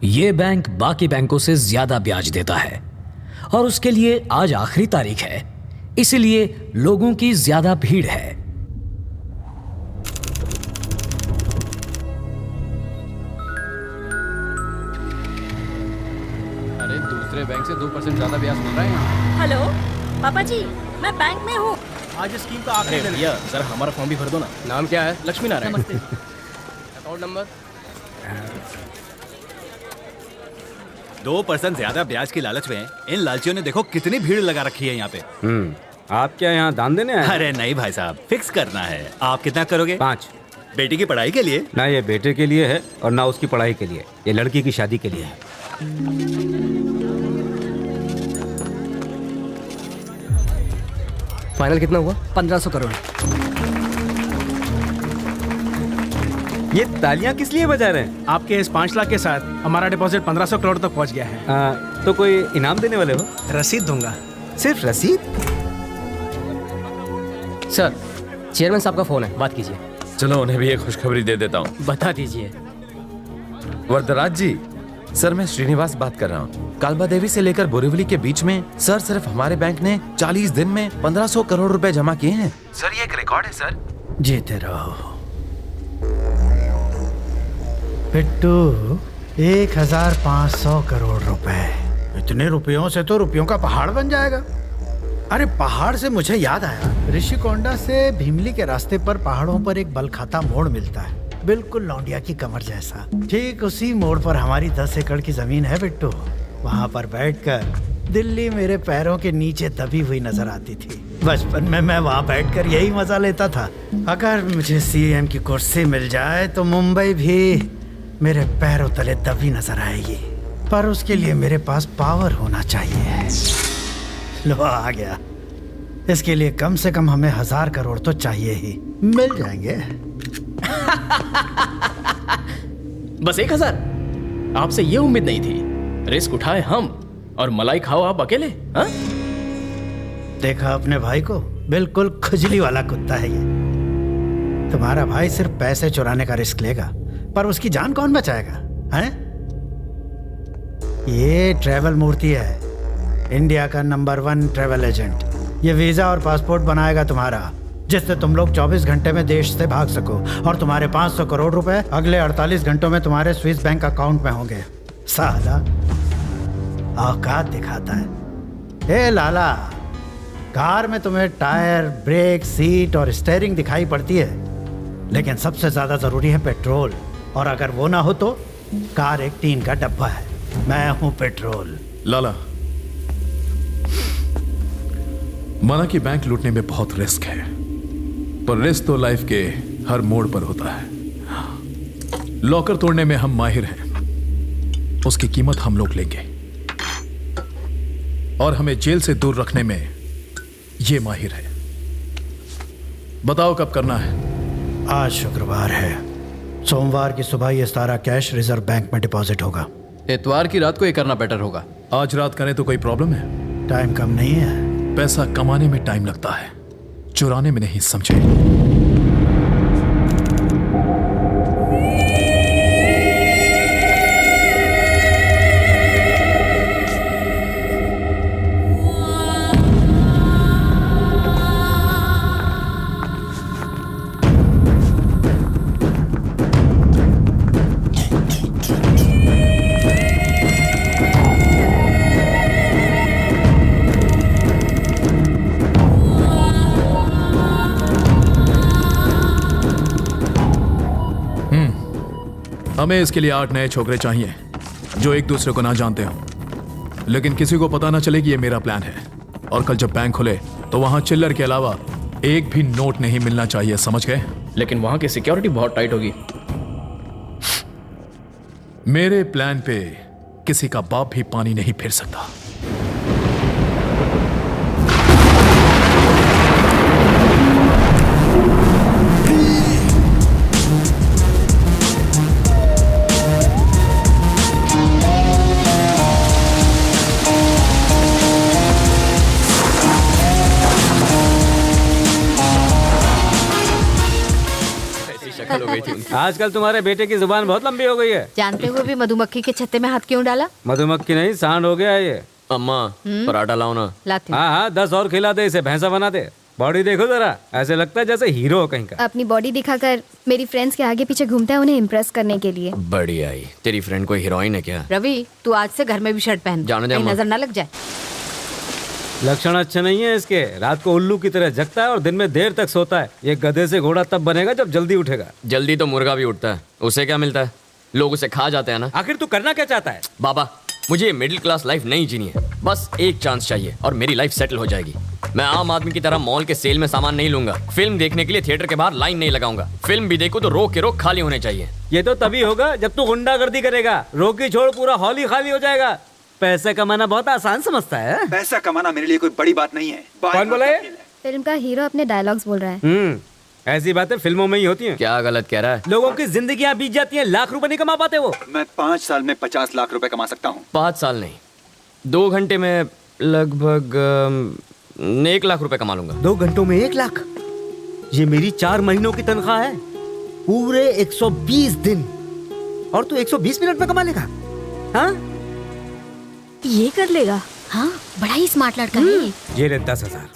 ये बैंक बाकी बैंकों से ज्यादा ब्याज देता है और उसके लिए आज आखिरी तारीख है, इसीलिए लोगों की ज्यादा भीड़ है। अरे दूसरे बैंक से 2% ज्यादा ब्याज मिल रहा है यहाँ। हेलो पापा जी, मैं बैंक में हूँ। आज स्कीम का आखिरी दिन। भैया जरा हमारा फॉर्म भी भर दो ना। नाम क्या है? लक्ष्मी नारायण। Account number? 2% ज्यादा ब्याज की लालच में इन लालचियों ने देखो कितनी भीड़ लगा रखी है यहाँ पे। आप क्या यहाँ दान देने आए? अरे नहीं भाई साहब, फिक्स करना है। आप कितना करोगे? 5। बेटी की पढ़ाई के लिए? ना ये बेटे के लिए है और ना उसकी पढ़ाई के लिए, ये लड़की की शादी के लिए है। फाइनल कितना हुआ? 1500 करोड़। ये तालियां किस लिए बजा रहे हैं? आपके इस 5 लाख के साथ हमारा डिपॉजिट 1500 करोड़ तक पहुंच गया है। तो कोई इनाम देने वाले हो? रसीद दूंगा। सिर्फ रसीद? सर, चेयरमैन साहब का फोन है, बात कीजिए। चलो उन्हें भी एक खुशखबरी दे देता हूँ। बता दीजिए। वरदराज जी, सर मैं श्रीनिवास बात कर रहा हूँ। कालबा देवी से लेकर बोरीवली के बीच में सर सिर्फ हमारे बैंक ने 40 दिन में 1500 करोड़ रुपए जमा किए हैं। सर ये एक रिकॉर्ड है सर। जीते रहो पिट्टू। 1500 करोड़ रुपए, इतने रुपयों से तो रुपयों का पहाड़ बन जाएगा। अरे पहाड़ से मुझे याद आया, ऋषिकोंडा से भीमली के रास्ते पर पहाड़ों पर एक बल खाता मोड़ मिलता है, बिल्कुल लौंडिया की कमर जैसा। ठीक उसी मोड़ पर हमारी 10 एकड़ की जमीन है बिट्टू। वहाँ पर बैठकर दिल्ली मेरे पैरों के नीचे दबी हुई नजर आती थी। बचपन में मैं वहाँ बैठकर यही मजा लेता था। अगर मुझे सीएम की कुर्सी मिल जाए तो मुंबई भी मेरे पैरों तले दबी नजर आएगी, पर उसके लिए मेरे पास पावर होना चाहिए। लो आ गया। इसके लिए कम से कम हमें 1000 करोड़ तो चाहिए ही। मिल जाएंगे। बस 1000? आपसे ये उम्मीद नहीं थी। रिस्क उठाए हम और मलाई खाओ आप अकेले। हाँ? देखा अपने भाई को, बिल्कुल खुजली वाला कुत्ता है ये। तुम्हारा भाई सिर्फ पैसे चुराने का रिस्क लेगा, पर उसकी जान कौन बचाएगा? हैं? ये ट्रैवल मूर्ति है, इंडिया का नंबर 1 ट्रैवल एजेंट। ये वीजा और पासपोर्ट बनाएगा तुम्हारा, जिससे तुम लोग 24 घंटे में देश से भाग सको, और तुम्हारे 500 करोड़ रुपए अगले 48 घंटों में तुम्हारे स्विस बैंक अकाउंट में होंगे। साला औकात दिखाता है। ए लाला, कार में तुम्हें टायर, ब्रेक, सीट और स्टीयरिंग दिखाई पड़ती है, लेकिन सबसे ज्यादा जरूरी है पेट्रोल, और अगर वो ना हो तो कार एक टीन का डब्बा है। मैं हूं पेट्रोल। लाला, माना कि बैंक लूटने में बहुत रिस्क है, पर रिस्क तो लाइफ के हर मोड़ पर होता है। लॉकर तोड़ने में हम माहिर हैं, उसकी कीमत हम लोग लेंगे, और हमें जेल से दूर रखने में ये माहिर है। बताओ कब करना है? आज शुक्रवार है, सोमवार की सुबह ये सारा कैश रिजर्व बैंक में डिपॉजिट होगा। इतवार की रात को ये करना बेटर होगा। आज रात करें तो कोई प्रॉब्लम है? टाइम कम नहीं है। पैसा कमाने में टाइम लगता है, चुराने में नहीं, समझे? हमें इसके लिए 8 नए छोकरे चाहिए जो एक दूसरे को ना जानते हो, लेकिन किसी को पता ना चले कि ये मेरा प्लान है। और कल जब बैंक खुले तो वहां चिल्लर के अलावा एक भी नोट नहीं मिलना चाहिए, समझ गए? लेकिन वहां की सिक्योरिटी बहुत टाइट होगी। मेरे प्लान पे किसी का बाप भी पानी नहीं फेर सकता। कमाल हो गई थी उनकी। आजकल तुम्हारे बेटे की जुबान बहुत लंबी हो गई है। जानते हुए भी मधुमक्खी के छत्ते में हाथ क्यों डाला? मधुमक्खी नहीं, सांड हो गया ये। अम्मा पराठा लाओ ना। लाती हूँ। हाँ हाँ, 10 और खिला दे, इसे भैंसा बना दे। बॉडी देखो जरा, ऐसे लगता है जैसे हीरो हो कहीं का। अपनी बॉडी दिखाकर मेरी फ्रेंड्स के आगे पीछे घूमता है उन्हें इम्प्रेस करने के लिए। बढ़िया ही। तेरी फ्रेंड कोई हीरोइन है क्या? रवि, तू आज से घर में भी शर्ट पहन, जाने दे कहीं अम्मा। नजर ना लग जाए। लक्षण अच्छे नहीं है इसके। रात को उल्लू की तरह जगता है और दिन में देर तक सोता है। ये गधे से घोड़ा तब बनेगा जब जल्दी उठेगा। जल्दी तो मुर्गा भी उठता है, उसे क्या मिलता है? लोग उसे खा जाते हैं ना। आखिर तू करना क्या चाहता है? बाबा, मुझे मिडिल क्लास लाइफ नहीं जीनी है। बस एक चांस चाहिए और मेरी लाइफ सेटल हो जाएगी। मैं आम आदमी की तरह मॉल के सेल में सामान नहीं लूंगा। फिल्म देखने के लिए थिएटर के बाहर लाइन नहीं लगाऊंगा। फिल्म भी देखूं तो रो के रो खाली होने चाहिए। ये तो तभी होगा जब तू गुंडागर्दी करेगा। रोकी छोड़ पूरा हॉल ही खाली हो जाएगा। पैसे कमाना बहुत आसान समझता है। पैसा कमाना मेरे लिए कोई बड़ी बात नहीं है। कौन बोला है? फिल्म का हीरो अपने डायलॉग्स बोल रहा है। ऐसी बातें फिल्मों में ही होती हैं। क्या गलत कह रहा है? लोगों की जिंदगियां बीत जाती हैं, लाख रुपए नहीं कमा पाते वो। मैं 5 साल में 50 लाख रुपए कमा सकता हूँ। 5 साल नहीं, 2 घंटे में लगभग 1 लाख रुपए कमा लूंगा। 2 घंटों में 1 लाख? ये मेरी 4 महीनों की तनख्वाह है, पूरे 120 दिन। और तू 120 मिनट में कमा लेगा? हाँ, ये कर लेगा। हाँ, बड़ा ही स्मार्ट लड़का है ये। ये ले 10,000।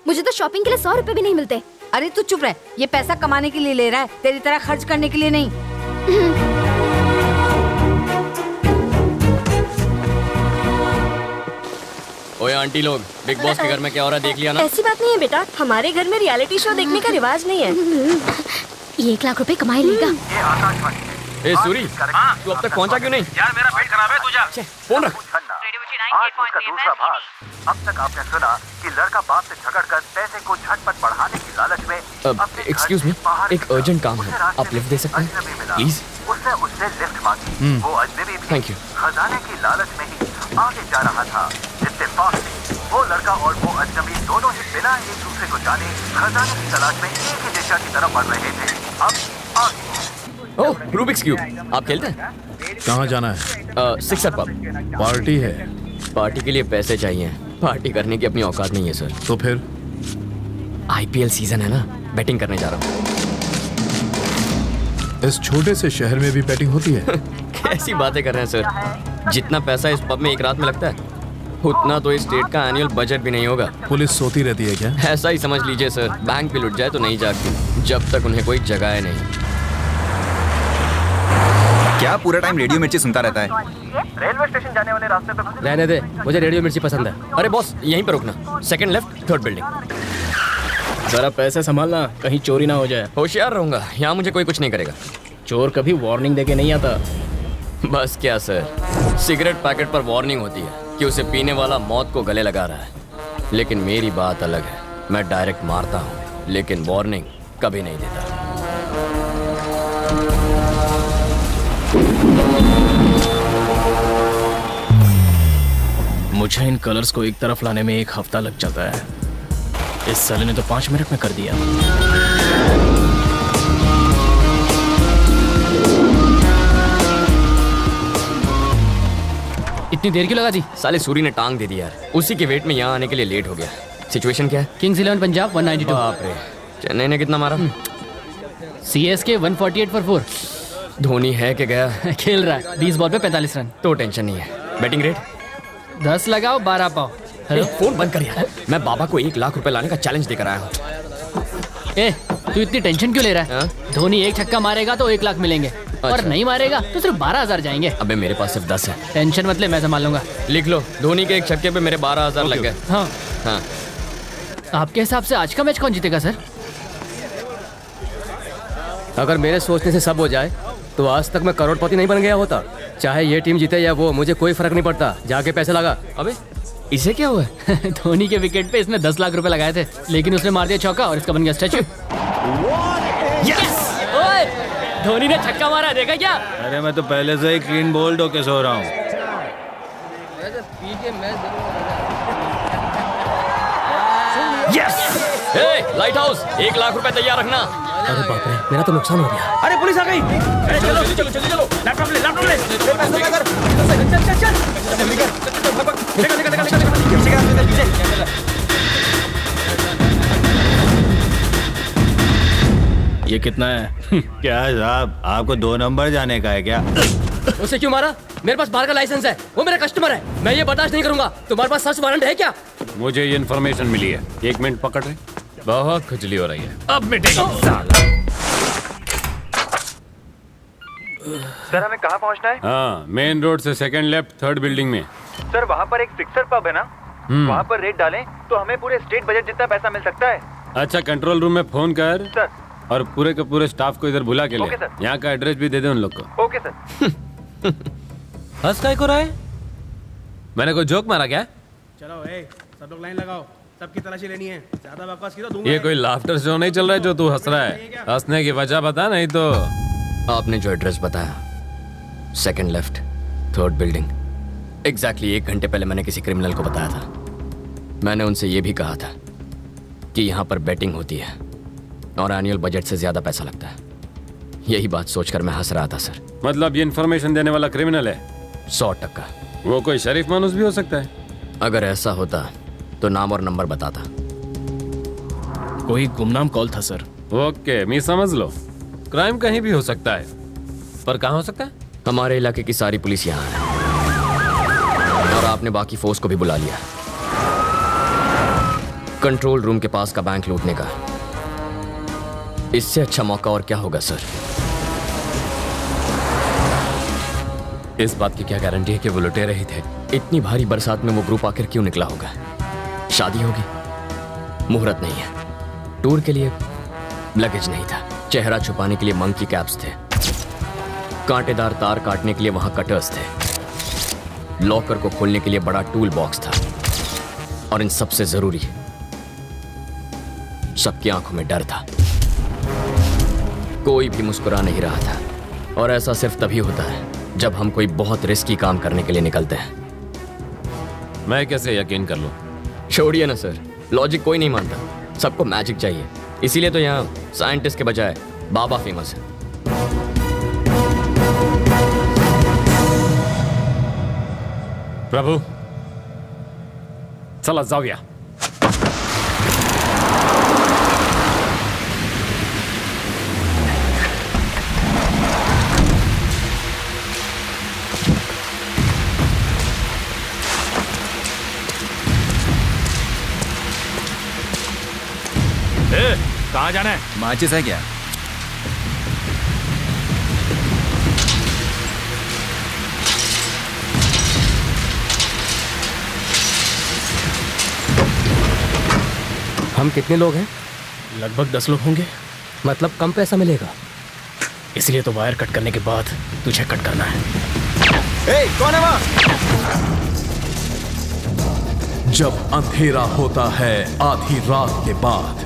मुझे तो शॉपिंग के लिए 100 रुपए भी नहीं मिलते। अरे तू चुप रह, ये पैसा कमाने के लिए ले रहा है, तेरी तरह खर्च करने के लिए नहीं। ओए आंटी लोग, बिग बॉस के घर में क्या हो रहा है देख लिया ना? ऐसी बात नहीं है बेटा, हमारे घर में रियलिटी शो देखने का रिवाज नहीं है। ये 1 लाख रुपए कमाई लेगा। ए सूरी, तू अब तक पहुंचा क्यों नहीं? यार मेरा पेट खराब है, तू जा। फोन रख। आज उसका दूसरा भाग। अब तक आपने सुना कि लड़का बाप से झगड़कर पैसे को झटपट बढ़ाने की लालच में एक्सक्यूज मी, एक अर्जेंट काम है, आप लिफ्ट दे सकते हैं प्लीज? उसने उससे लिफ्ट मांगी। वो अजनबी भी थैंक यू। खजाने की लालच में ही आगे जा रहा था। इत्तेफाक वो लड़का और वो अजनबी दोनों ही बिना एक दूसरे को जाने खजाने की तलाश में एक ही दिशा की तरफ बढ़ रहे थे। अब आगे। ओह, रूबिक्स क्यूब, आप खेलते हैं? कहाँ जाना है? Sixer pub. पार्टी है। पार्टी के लिए पैसे चाहिए, पार्टी करने की अपनी औकात नहीं है सर। तो फिर? IPL सीजन है ना, बैटिंग करने जा रहा हूँ। इस छोटे से शहर में भी बैटिंग होती है? कैसी बातें कर रहे हैं सर? जितना पैसा इस पब में एक रात में लगता है, उतना तो इस स्टेट का एनुअल बजट भी नहीं होगा। पुलिस सोती रहती है क्या? ऐसा ही समझ लीजिए सर। बैंक भी लुट जाए तो नहीं जागती जब तक उन्हें कोई जगाए नहीं। क्या पूरा टाइम रेडियो मिर्ची सुनता रहता है? रेलवे स्टेशन जाने वाले रास्ते पे रहने दे, मुझे रेडियो मिर्ची पसंद है। अरे बॉस, यहीं पे रुकना, सेकंड लेफ्ट, थर्ड बिल्डिंग। जरा पैसे संभालना, कहीं चोरी ना हो जाए। होशियार रहूंगा, यहाँ मुझे कोई कुछ नहीं करेगा। चोर कभी वार्निंग देके नहीं आता। बस क्या सर, सिगरेट पैकेट पर वार्निंग होती है कि उसे पीने वाला मौत को गले लगा रहा है, लेकिन मेरी बात अलग है। मैं डायरेक्ट मारता हूँ, लेकिन वार्निंग कभी नहीं देता। मुझे इन कलर्स को एक तरफ लाने में 1 हफ्ता लग जाता है। इस साले ने तो 5 मिनट में कर दिया। इतनी देर क्यों लगा दी? साले सूरी ने टांग दे दी यार। उसी के वेट में यहाँ आने के लिए लेट हो गया। सिचुएशन क्या है? किंग्स 11 पंजाब 192। बाप रे, चेन्नई ने कितना मारा? CSK 148 for 4। धोनी है कि गया? खेल रहा है, 20 बॉल पे 45 रन। तो टेंशन नहीं है। बैटिंग रेट 10 लगाओ 12 पाओ। हेलो, फोन बंद कर यार। मैं बाबा को 1 लाख रुपए लाने का चैलेंज देकर आया हूँ। ए, तू इतनी टेंशन क्यों ले रहा है? धोनी 1 छक्का मारेगा तो 1 लाख मिलेंगे, और नहीं मारेगा तो सिर्फ 12,000 जाएंगे। अबे मेरे पास सिर्फ 10 है। टेंशन मत ले, मैं संभाल लूंगा। लिख लो, धोनी के 1 छक्के पे मेरे 12,000 लग गए। हाँ हाँ। आपके हिसाब से आज का मैच कौन जीतेगा सर? अगर मेरे सोचने से सब हो जाए तो आज तक मैं करोड़पति नहीं बन गया होता। चाहे ये टीम जीते या वो, मुझे कोई फर्क नहीं पड़ता। जाके पैसे लगा। अबे इसे क्या हुआ? धोनी के विकेट पे इसने 10 लाख रुपए लगाए थे, लेकिन उसने मार दिया चौका और इसका बन गया स्टैचू। ओए, धोनी ने छक्का मारा, देखा क्या? अरे मैं तो पहले से ही क्लीन बोल्ड होके सो रहा हूँ। लाइट हाउस, 1 लाख रुपए तैयार रखना। अरे बाप रे, मेरा तो नुकसान हो गया। अरे पुलिस आ गई। चलो चलो चलो चलो, लैपटॉप ले, लैपटॉप ले। चल चल चल, जल्दी कर। ये कितना है? क्या साहब, आपको 2 नंबर जाने का है क्या? उसे क्यों मारा? मेरे पास बाहर का लाइसेंस है, वो मेरा कस्टमर है, मैं ये बर्दाश्त नहीं करूंगा। तुम्हारे पास सर्च वारंट है क्या? मुझे ये इन्फॉर्मेशन मिली है। 1 मिनट पकड़ रहे। बहुत खुजली हो रही है। अब मिटेगी साला। सर हमें कहाँ पहुँचना है? हाँ, मेन रोड से सेकंड लेफ्ट, 3rd बिल्डिंग में। सर वहाँ पर एक फिक्सर पब है ना, वहाँ पर रेट डालें तो हमें पूरे स्टेट बजट जितना पैसा मिल सकता है। अच्छा, कंट्रोल रूम में फोन कर सर, और पूरे के पूरे स्टाफ को इधर बुला के ले। Okay, sir. यहाँ का एड्रेस भी दे दे उन लोग को। Okay sir. हंस काय को रहा है? मैंने कोई जोक मारा क्या? चलो सब लोग लाइन लगाओ, सबकी तलाशी लेनी है। ज्यादा बकवास की तो दूंगा। ये कोई लाफ्टर शो नहीं चल रहा है जो तू हंस रहा है। हंसने की वजह बता, नहीं तो। आपने जो एड्रेस बताया, second left, 3rd building, exactly 1 घंटे पहले मैंने किसी क्रिमिनल को बताया था। मैंने उनसे ये भी कहा था कि यहाँ पर बेटिंग होती है और एनुअल बजट से ज्यादा पैसा लगता है। यही बात सोचकर मैं हंस रहा था सर। मतलब ये इन्फॉर्मेशन देने वाला क्रिमिनल है? 100%। वो कोई शरीफ मानुस भी हो सकता है। अगर ऐसा होता तो नाम और नंबर बताता। कोई गुमनाम कॉल था सर। ओके, मैं समझ लो। क्राइम कहीं भी हो सकता है, पर कहाँ हो सकता है? हमारे इलाके की सारी पुलिस यहाँ है और आपने बाकी फोर्स को भी बुला लिया कंट्रोल रूम के पास का बैंक लूटने का। इससे अच्छा मौका और क्या होगा सर? इस बात की क्या गारंटी है कि वो लुटेरे ही थे? इतनी भारी बरसात में वो ग्रुप आखिर क्यों निकला होगा? शादी होगी, मुहूर्त नहीं है, टूर के लिए लगेज नहीं था, चेहरा छुपाने के लिए मंकी कैप्स थे, कांटेदार तार काटने के लिए वहां कटर्स थे, लॉकर को खोलने के लिए बड़ा टूल बॉक्स था, और इन सबसे जरूरी सबकी आंखों में डर था। कोई भी मुस्कुरा नहीं रहा था, और ऐसा सिर्फ तभी होता है जब हम कोई बहुत रिस्की काम करने के लिए निकलते हैं। मैं कैसे यकीन कर लूं? छोड़िए ना सर, लॉजिक कोई नहीं मानता, सबको मैजिक चाहिए। इसीलिए तो यहाँ साइंटिस्ट के बजाय बाबा फेमस है। प्रभु, चला जाओ। कहाँ जाना है? माचिस है क्या? हम कितने लोग हैं? लगभग 10 लोग होंगे। मतलब कम पैसा मिलेगा? इसलिए तो वायर कट करने के बाद तुझे कट करना है। कौन है वहाँ? जब अंधेरा होता है आधी रात के बाद,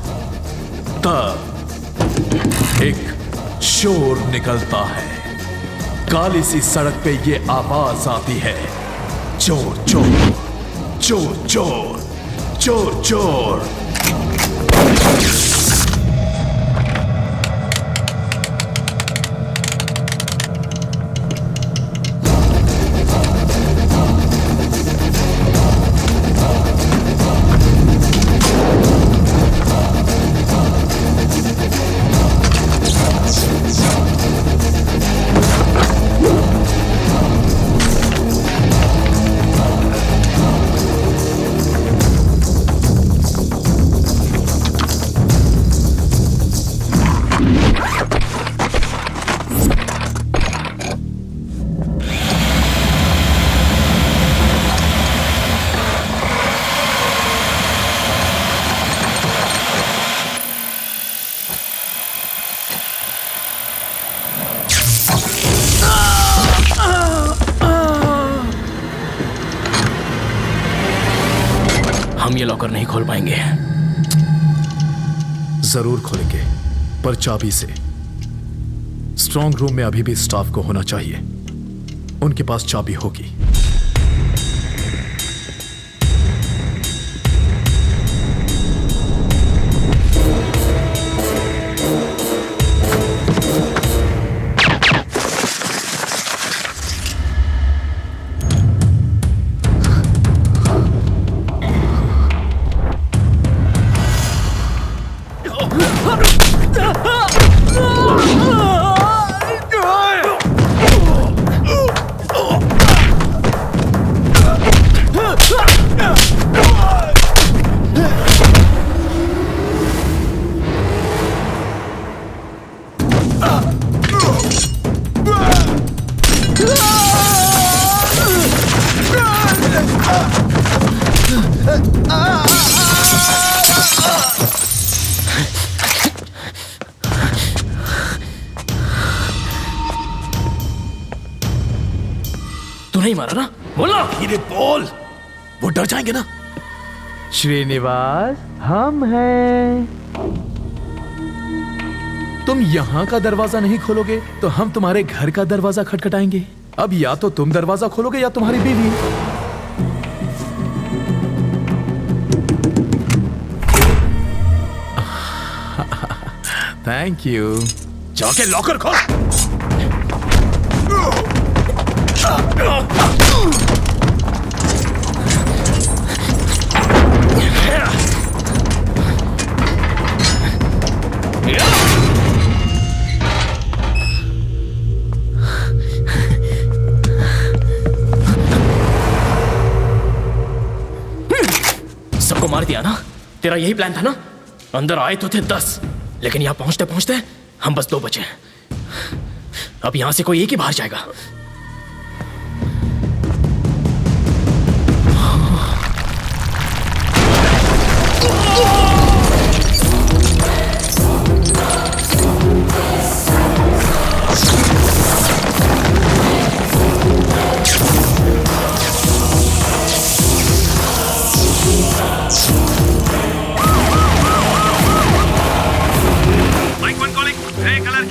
तब एक शोर निकलता है। काली सी सड़क पे ये आवाज आती है, चोर चोर चोर चोर चोर चोर। हम ये लॉकर नहीं खोल पाएंगे। जरूर खोलेंगे, पर चाबी से। स्ट्रांग रूम में अभी भी स्टाफ को होना चाहिए, उनके पास चाबी होगी। नहीं मारा ना? बोलो। धीरे बोल, वो डर जाएंगे ना। श्रीनिवास, हम हैं। तुम यहाँ का दरवाजा नहीं खोलोगे तो हम तुम्हारे घर का दरवाजा खटखटाएंगे। अब या तो तुम दरवाजा खोलोगे या तुम्हारी बीवी। Thank you. जाके लॉकर खोल। सबको मार दिया ना? तेरा यही प्लान था ना? अंदर आए तो थे 10, लेकिन यहां पहुंचते पहुंचते हम बस 2 बचे। अब यहां से कोई एक ही बाहर जाएगा।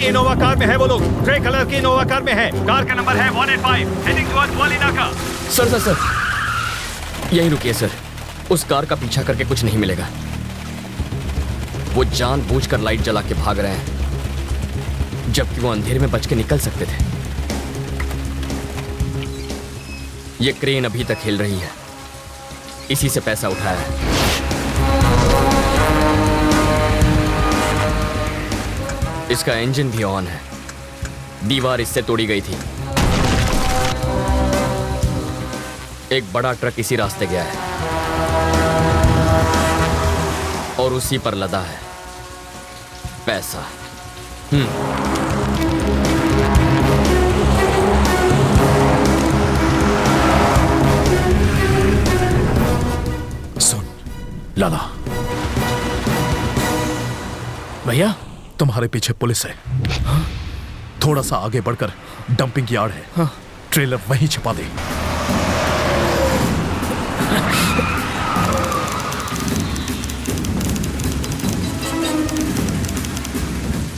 इनोवा कार में है वो लोग। ग्रे कलर की इनोवा कार में है। कार का नंबर है 185, हेडिंग टुवर्ड्स वालीनाका। सर यहीं रुकिए सर। उस कार का पीछा करके कुछ नहीं मिलेगा। वो जानबूझकर लाइट जला के भाग रहे हैं, जबकि वो अंधेरे में बच के निकल सकते थे। ये क्रेन अभी तक हिल रही है, इसी से पैसा उठाया है। इसका इंजन भी ऑन है। दीवार इससे तोड़ी गई थी। एक बड़ा ट्रक इसी रास्ते गया है और उसी पर लदा है पैसा। सुन लाला, भैया तुम्हारे पीछे पुलिस है। हाँ? थोड़ा सा आगे बढ़कर डंपिंग यार्ड है। हाँ? ट्रेलर वहीं छिपा दे।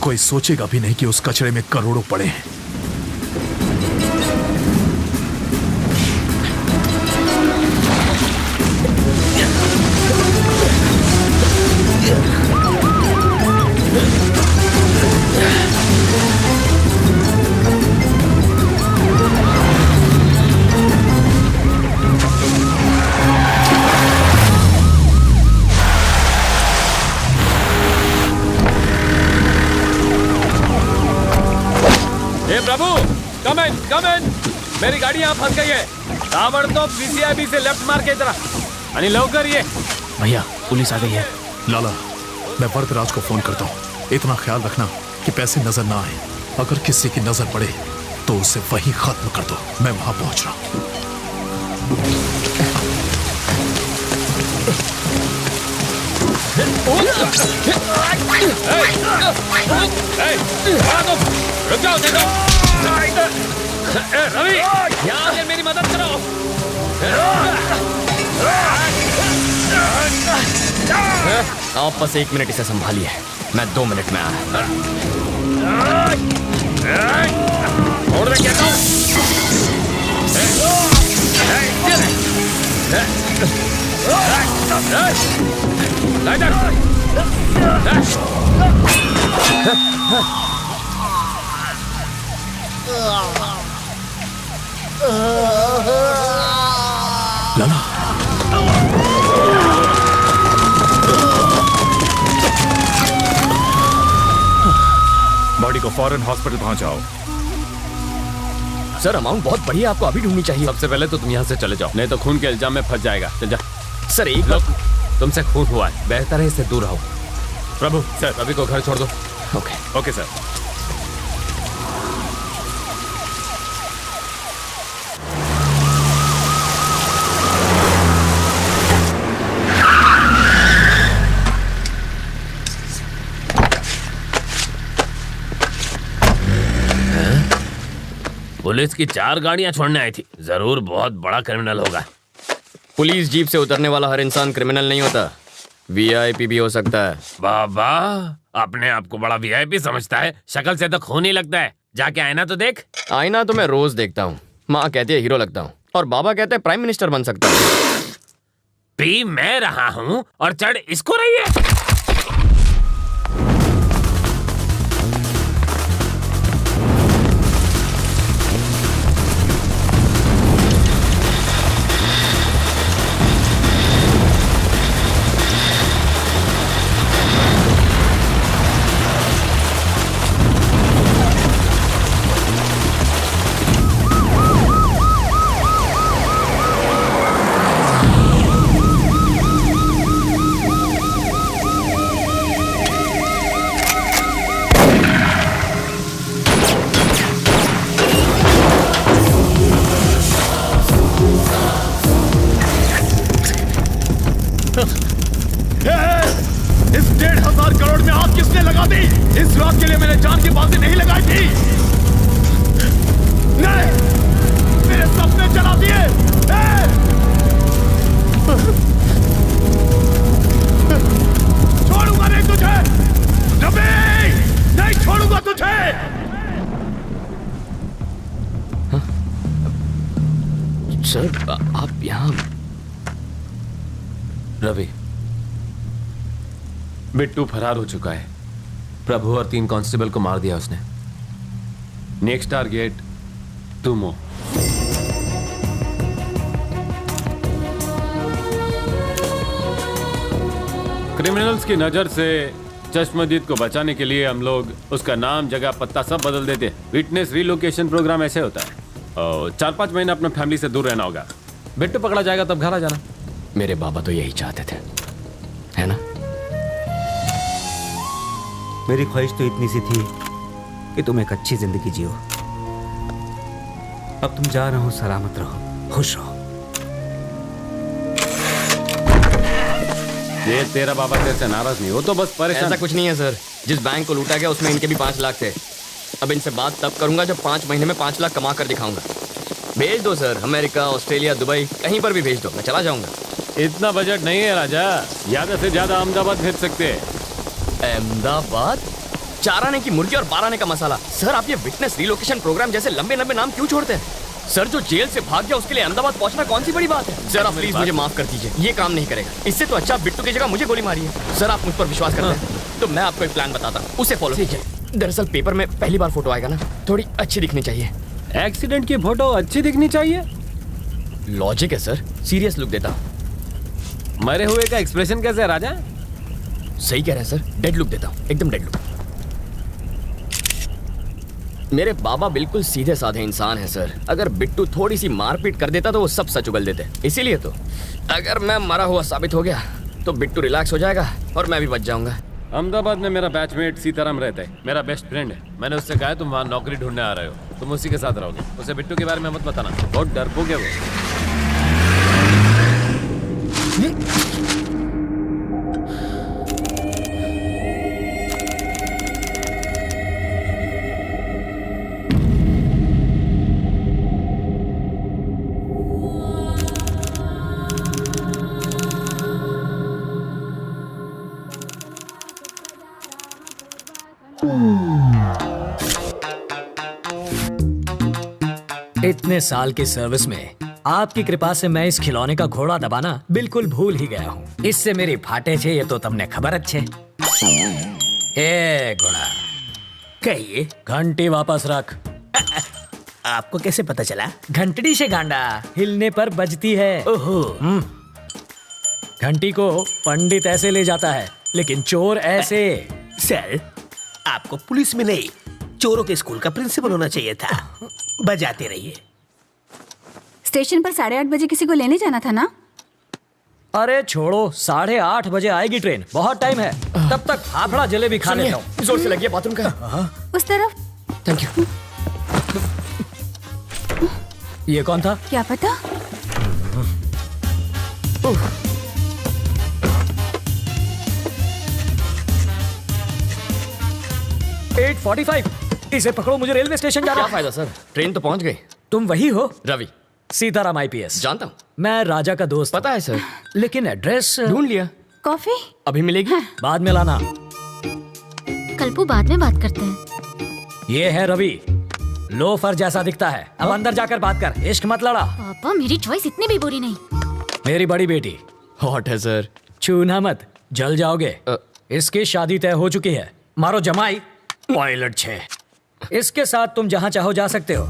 कोई सोचेगा भी नहीं कि उस कचरे में करोड़ों पड़े हैं। प्रभु, कम इन। मेरी गाड़ी यहाँ फंस गई है। ताबड़तोब पीसीआईबी से लेफ्ट मार के तरह। अनि लवकर ये। भैया पुलिस आ गई है। लाला, मैं वरदराज को फोन करता हूँ। इतना ख्याल रखना कि पैसे नजर ना आए। अगर किसी की नजर पड़े तो उसे वहीं खत्म कर दो। मैं वहां पहुंच रहा हूँ। रुक जाओ, देखो। रवि, यहाँ आकर मेरी मदद करो। आप बस 1 मिनट इसे संभालिए, मैं 2 मिनट में आया। छोड़ दे, कहता हूँ। लाला, बॉडी को फौरन हॉस्पिटल पहुंचाओ। सर अमाउंट बहुत बड़ी है, आपको अभी ढूंढनी चाहिए। सबसे पहले तो तुम यहाँ से चले जाओ, नहीं तो खून के इल्जाम में फंस जाएगा। चल जा। सर एक बार तुमसे खून हुआ है, बेहतर है इससे दूर रहो। प्रभु, सर रवि को घर छोड़ दो। Okay sir. पुलिस की 4 गाड़ियां छोड़ने आई थी। जरूर बहुत बड़ा क्रिमिनल होगा। पुलिस जीप से उतरने वाला हर इंसान क्रिमिनल नहीं होता, वीआईपी भी हो सकता है। बाबा अपने आप को बड़ा वीआईपी समझता है, शक्ल से तो खून ही लगता है। जाके आईना तो देख। आईना तो मैं रोज देखता हूँ। माँ कहती है हीरो लगता हूँ और बाबा कहते हैं प्राइम मिनिस्टर बन सकता हूँ। पी मैं रहा हूँ और चढ़ इसको रही है। इस 1,500 करोड़ में आग किसने लगा दी? इस रात के लिए मैंने जान की बाजी नहीं लगाई थी। नहीं, मेरे सपने जला दिए। छोड़ूंगा नहीं तुझे रवि, नहीं छोड़ूंगा तुझे। सर आप यहाँ? रवि, बिट्टू फरार हो चुका है। प्रभु और 3 कांस्टेबल को मार दिया उसने। नेक्स्ट टारगेट तुम हो। क्रिमिनल्स की नजर से चश्मदीद को बचाने के लिए हम लोग उसका नाम, जगह, पत्ता सब बदल देते हैं। विटनेस रिलोकेशन प्रोग्राम ऐसे होता है। 4-5 महीने अपने फैमिली से दूर रहना होगा। बिट्टू पकड़ा जाएगा तब घर आ जाना। मेरे बाबा तो यही चाहते थे, है ना? मेरी ख्वाहिश तो इतनी सी थी कि तुम एक अच्छी जिंदगी जियो। अब तुम जा रहे हो, सलामत रहो, खुश रहो। ये तेरा बाबा तेरे से नाराज नहीं हो तो बस परेशान। ऐसा कुछ नहीं है सर। जिस बैंक को लूटा गया उसमें इनके भी 5 लाख थे। अब इनसे बात तब करूंगा जब 5 महीने में 5 लाख कमा कर दिखाऊंगा। भेज दो सर, अमेरिका, ऑस्ट्रेलिया, दुबई, कहीं पर भी भेज दो, मैं चला जाऊंगा। इतना बजट नहीं है राजा, ज्यादा से ज्यादा अहमदाबाद भेज सकते हैं। अहमदाबाद? 4 आने की मुर्गी और 12 आने का मसाला। सर आप ये विटनेस रिलोकेशन प्रोग्राम जैसे लंबे लंबे नाम क्यों छोड़ते हैं? सर जो जेल से भाग गया उसके लिए अहमदाबाद पहुंचना कौन सी बड़ी बात है? सर आप प्लीज मुझे माफ कर दीजिए, ये काम नहीं करेगा। इससे तो अच्छा बिट्टू की जगह मुझे गोली मारी है। सर आप मुझ पर विश्वास करते हैं तो मैं आपको एक प्लान बताता हूँ, उसे फॉलो कीजिए। दरअसल पेपर में पहली बार फोटो आएगा ना, थोड़ी अच्छी दिखनी चाहिए। एक्सीडेंट की फोटो अच्छी दिखनी चाहिए? लॉजिक है सर, सीरियस लुक देता हूँ। मरे हुए का एक्सप्रेशन कैसे है राजा? सही कह रहे हैं सर, डेड लुक देता हूँ, एकदम डेड लुक। मेरे बाबा बिल्कुल सीधे साधे इंसान हैं सर। अगर बिट्टू थोड़ी सी मारपीट कर देता तो वो सब सच उगल देते। इसीलिए तो अगर मैं मरा हुआ साबित हो गया तो बिट्टू रिलैक्स हो जाएगा और मैं भी बच जाऊंगा। अहमदाबाद में मेरा बैचमेट सीताराम रहता है, मेरा बेस्ट फ्रेंड है। मैंने उससे कहा तुम वहाँ नौकरी ढूंढने आ रहे हो, तुम उसी के साथ रहोगे। उसे बिट्टू के बारे में मत बताना, बहुत डरपोक है वो। इतने साल की सर्विस में आपकी कृपा से मैं इस खिलौने का घोड़ा दबाना बिल्कुल भूल ही गया हूँ। इससे मेरी फाटे छे ये तो तुमने खबर अच्छे। ए घोड़ा, कहिए। घंटी वापस रख। आपको कैसे पता चला? घंटड़ी से गांडा हिलने पर बजती है। ओहो। घंटी को पंडित ऐसे ले जाता है लेकिन चोर ऐसे। सर आपको पुलिस में नहीं चोरों के स्कूल का प्रिंसिपल होना चाहिए था। बजाते रहिए। स्टेशन पर 8:30 बजे किसी को लेने जाना था ना? अरे छोड़ो, 8:30 बजे आएगी ट्रेन, बहुत टाइम है। तब तक फाफड़ा जलेबी खा लेता हूँ। जोर से लगी है बाथरूम का। उस तरफ। Thank you. ये कौन था? क्या पता। 8:45। इसे पकड़ो, मुझे रेलवे स्टेशन जाना। क्या फायदा सर, ट्रेन तो पहुंच गई। तुम वही हो? रवि, सीताराम IPS। जानता हूँ। मैं राजा का दोस्त। पता है सर, लेकिन एड्रेस ढूंढ लिया। कॉफी अभी मिलेगी? बाद में लाना। कल्पू, बाद में बात करते हैं। ये है रवि, लोफर जैसा दिखता है। अब अंदर जाकर बात कर, इश्क मत लड़ा। पापा, मेरी चॉइस इतनी भी बुरी नहीं। मेरी बड़ी बेटी। हॉट है सर। छूना मत, जल जाओगे। इसकी शादी तय हो चुकी है। मारो जमाई, पायलट 6। इसके साथ तुम जहाँ चाहो जा सकते हो।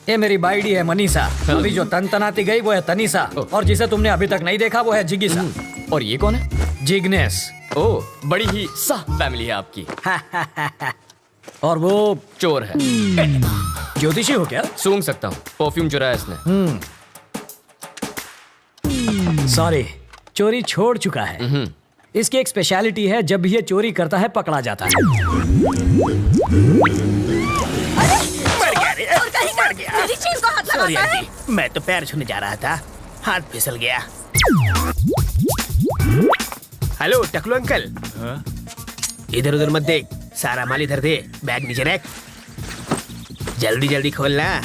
ये मेरी बाइडी है मनीषा। अभी जो तनतनाती गई वो है तनीषा, और जिसे तुमने अभी तक नहीं देखा वो है जिगिसा। और ये कौन है? जिग्नेस। ओह, बड़ी ही साफ फैमिली है आपकी। और वो चोर है। ज्योतिषी हो क्या? सूंघ सकता हूँ, परफ्यूम चुराया इसने। सॉरी, चोरी छोड़ चुका है। इसकी एक स्पेशलिटी है, जब भी ये चोरी करता है पकड़ा जाता है। मर गया। सॉरी आंटी, मैं तो पैर छूने जा रहा था, हाथ फिसल गया। हेलो टकलू अंकल। इधर उधर मत देख, सारा माल इधर दे। बैग नीचे रख, जल्दी जल्दी खोलना।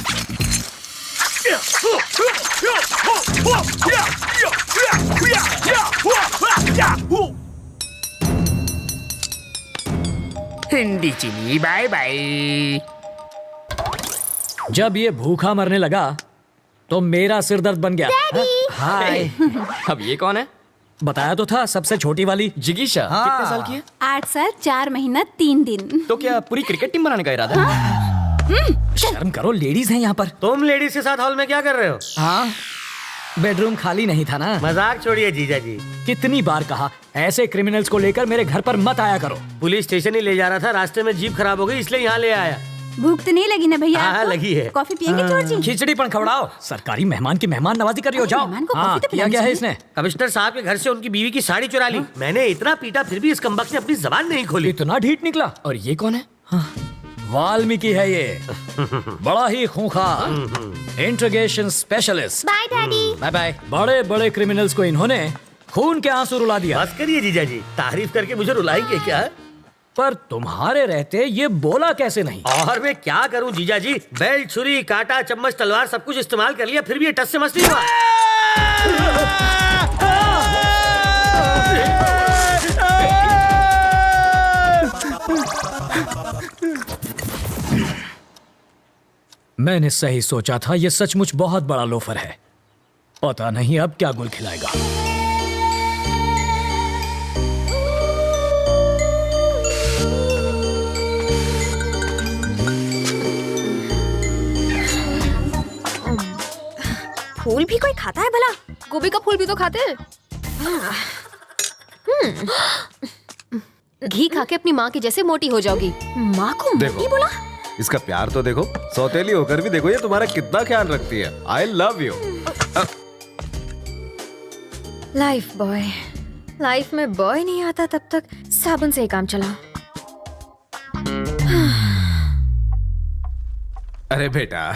हिंदी चीनी बाय बाय। जब ये भूखा मरने लगा तो मेरा सिर दर्द बन गया। हाय। अब ये कौन है? बताया तो था, सबसे छोटी वाली जिगीशा। कितने साल की है? 8 साल 4 महीना 3 दिन। तो क्या पूरी क्रिकेट टीम बनाने का इरादा है? शर्म करो, लेडीज हैं यहाँ पर। तुम लेडीज के साथ हॉल में क्या कर रहे हो? हाँ, बेडरूम खाली नहीं था ना। मजाक छोड़िए जीजा जी। कितनी बार कहा, ऐसे क्रिमिनल्स को लेकर मेरे घर पर मत आया करो। पुलिस स्टेशन ही ले जा रहा था, रास्ते में जीप खराब हो गई इसलिए यहाँ ले आया। भूख तो नहीं लगी ना भैया? हाँ, लगी है। कॉफी पियेंगे चोर जी? खिचड़ी पण खवड़ाओ। सरकारी मेहमान की मेहमान नवाजी कर रही हो, जाओ। हाँ, किया क्या है इसने? कमिश्नर साहब के घर से उनकी बीवी की साड़ी चुरा ली। मैंने इतना पीटा, फिर भी इस कमबख्त ने अपनी जबान नहीं खोली। इतना ढीठ निकला। और ये कौन है? वाल्मीकि है ये, बड़ा ही खूंखार interrogation specialist. Bye daddy. Bye bye. बड़े बड़े क्रिमिनल्स को इन्होंने खून के आंसू रुला दिया। बस करिए जीजा जी, तारीफ करके मुझे रुलाएंगे क्या? पर तुम्हारे रहते ये बोला कैसे नहीं? और मैं क्या करूं जीजा जी, बेल्ट, छुरी, कांटा, चम्मच, तलवार सब कुछ इस्तेमाल कर लिया, फिर भी ये टस से मस नहीं हुआ। मैंने सही सोचा था, ये सचमुच बहुत बड़ा लोफर है। पता नहीं अब क्या गुल खिलाएगा। फूल भी कोई खाता है भला? गोभी का फूल भी तो खाते हैं। घी खा के अपनी माँ की जैसे मोटी हो जाओगी। माँ को मोटी बोला? इसका प्यार तो देखो, सौतेली होकर भी देखो ये तुम्हारा कितना ख्याल रखती है। I love you. Life boy. Life में बॉय नहीं आता तब तक साबुन से ही काम चला। अरे बेटा,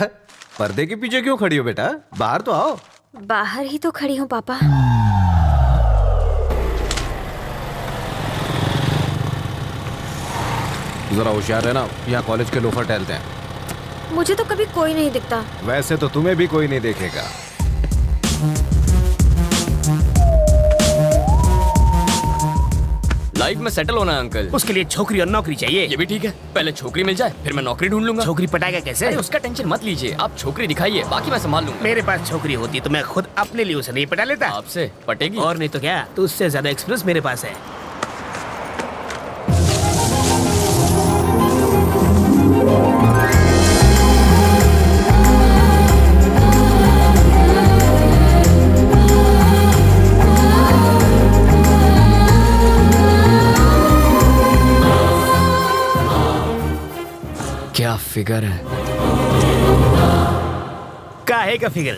पर्दे के पीछे क्यों खड़ी हो बेटा? बाहर तो आओ। बाहर ही तो खड़ी हूँ पापा। जरा होशियार रहना, यहाँ कॉलेज के लोफर टहलते हैं। मुझे तो कभी कोई नहीं दिखता। वैसे तो तुम्हें भी कोई नहीं देखेगा। लाइफ में सेटल होना है अंकल। उसके लिए छोकरी और नौकरी चाहिए। ये भी ठीक है, पहले छोकरी मिल जाए फिर मैं नौकरी ढूंढ लूंगा। छोकरी पटाएगा कैसे? अरे उसका टेंशन मत लीजिए, आप छोकरी दिखाइए, बाकी मैं संभाल लूंगा। मेरे पास छोकरी होती तो मैं खुद अपने लिए उसे नहीं पटा लेता। आपसे पटेगी? और नहीं तो क्या, तो उससे ज्यादा एक्सपीरियंस मेरे पास है। क्या फिगर है? काहे का फिगर?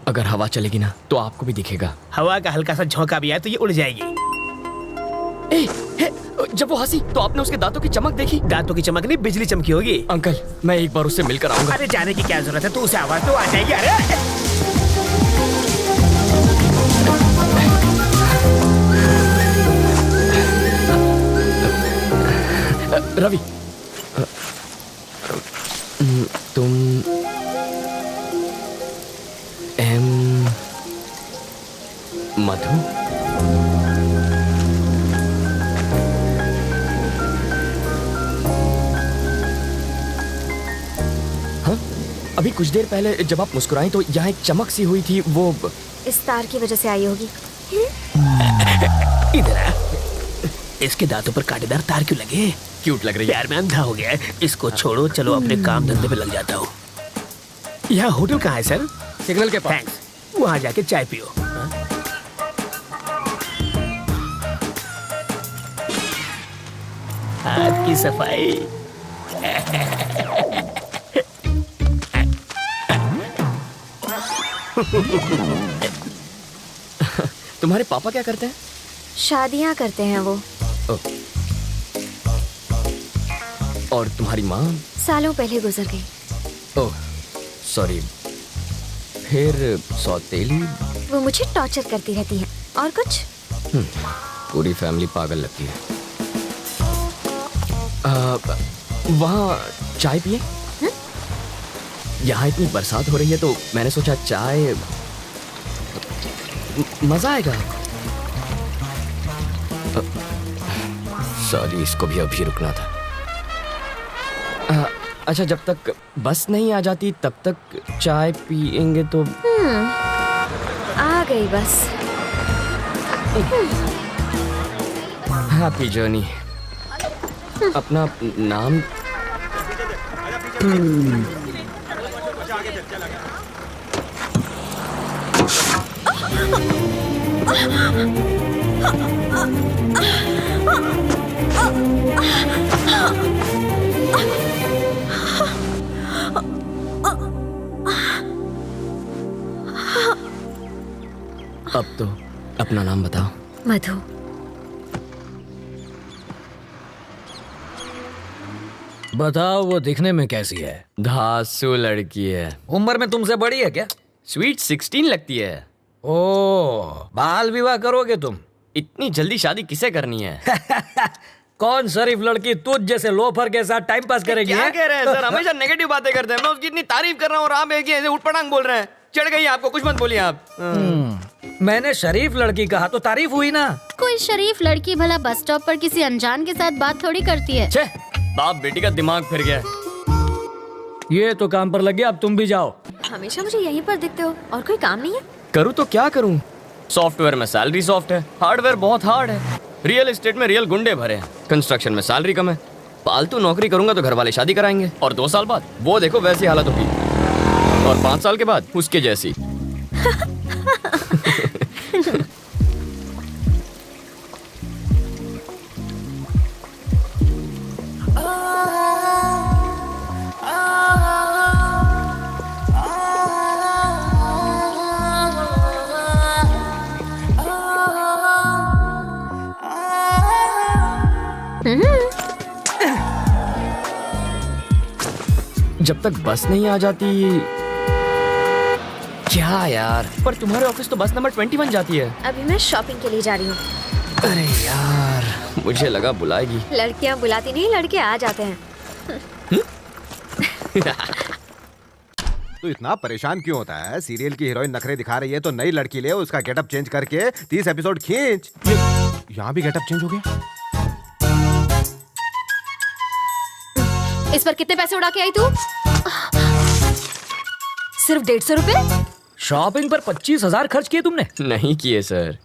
अगर हवा चलेगी ना तो आपको भी दिखेगा। हवा का हल्का सा झोंका भी आए तो ये उड़ जाएगी। जब वो हंसी तो आपने उसके दांतों की चमक देखी? दांतों की चमक नहीं, बिजली चमकी होगी। अंकल, मैं एक बार उससे मिलकर आऊंगा। अरे जाने की क्या जरूरत है, तू उसे आवाज तो आ जाएगी। अरे रवि, कुछ देर पहले जब आप मुस्कुराई तो यहाँ एक चमक सी हुई थी, वो इस तार की वजह से आई होगी। इधर आ। इसके दांतों पर कांटेदार तार क्यों लगे? क्यूट लग रही है। यार मैं अंधा हो गया है। इसको छोड़ो, चलो अपने काम धंधे पे लग जाता हूँ। यहाँ होटल कहाँ है सर? सिग्नल के पास। थैंक्स। वहाँ जाके चाय पियो। हाथ की सफाई। तुम्हारे पापा क्या करते हैं? शादियाँ करते हैं वो। और तुम्हारी माँ? सालों पहले गुजर गई। Oh sorry. फिर सौतेली? वो मुझे टॉर्चर करती रहती है। और कुछ? पूरी फैमिली पागल लगती है। वहाँ चाय पिए? यहाँ इतनी बरसात हो रही है तो मैंने सोचा चाय मजा आएगा। सॉरी, इसको भी अभी रुकना था। अच्छा, जब तक बस नहीं आ जाती तब तक चाय पिएंगे तो? आ गई बस। Happy journey. अपना नाम? अब तो अपना नाम बताओ। मधु। बताओ, वो दिखने में कैसी है? धांसू लड़की है। उम्र में तुमसे बड़ी है क्या? स्वीट 16 लगती है। ओह, बाल विवाह करोगे तुम? इतनी जल्दी शादी किसे करनी है? कौन शरीफ लड़की तुझ जैसे लोफर के साथ टाइम पास करेगी? क्या कह रहे हैं सर? हमेशा नेगेटिव बातें करते हैं। मैं उसकी इतनी तारीफ कर रहा हूँ और आप एक ऐसे उठपटांग बोल रहे हैं। चढ़ गई आपको, कुछ मत बोलिए आप। मैंने शरीफ लड़की कहा तो तारीफ हुई ना। कोई शरीफ लड़की भला बस स्टॉप पर किसी अनजान के साथ बात थोड़ी करती है। छे, बाप बेटी का दिमाग फिर गया। ये तो काम पर लग गया, अब तुम भी जाओ। हमेशा मुझे यहीं पर दिखते हो, और कोई काम नहीं है? करूँ तो क्या करूँ? सॉफ्टवेयर में सैलरी सॉफ्ट है, हार्डवेयर बहुत हार्ड है, रियल एस्टेट में रियल गुंडे भरे हैं, कंस्ट्रक्शन में सैलरी कम है। पालतू नौकरी करूंगा तो घर वाले शादी कराएंगे और 2 साल बाद वो देखो वैसी हालत होगी, और 5 साल के बाद उसके जैसी। जब तक बस नहीं आ जाती। क्या यार, पर तुम्हारे ऑफिस तो बस नंबर 21 जाती है। अभी मैं शॉपिंग के लिए जा रही हूँ। अरे यार, मुझे लगा बुलाएगी। लड़कियाँ बुलाती नहीं, लड़के आ जाते हैं। तू इतना परेशान क्यों होता है? सीरियल की हीरोइन नखरे दिखा रही है तो नई लड़की ले, उसका गेटअप चेंज करके 30 एपिसोड खींच। यहाँ भी गेटअप चेंज हो गया। इस पर कितने पैसे उड़ा के आई तू? सिर्फ 150 रुपए? शॉपिंग पर 25,000 खर्च किए तुमने? नहीं किए सर।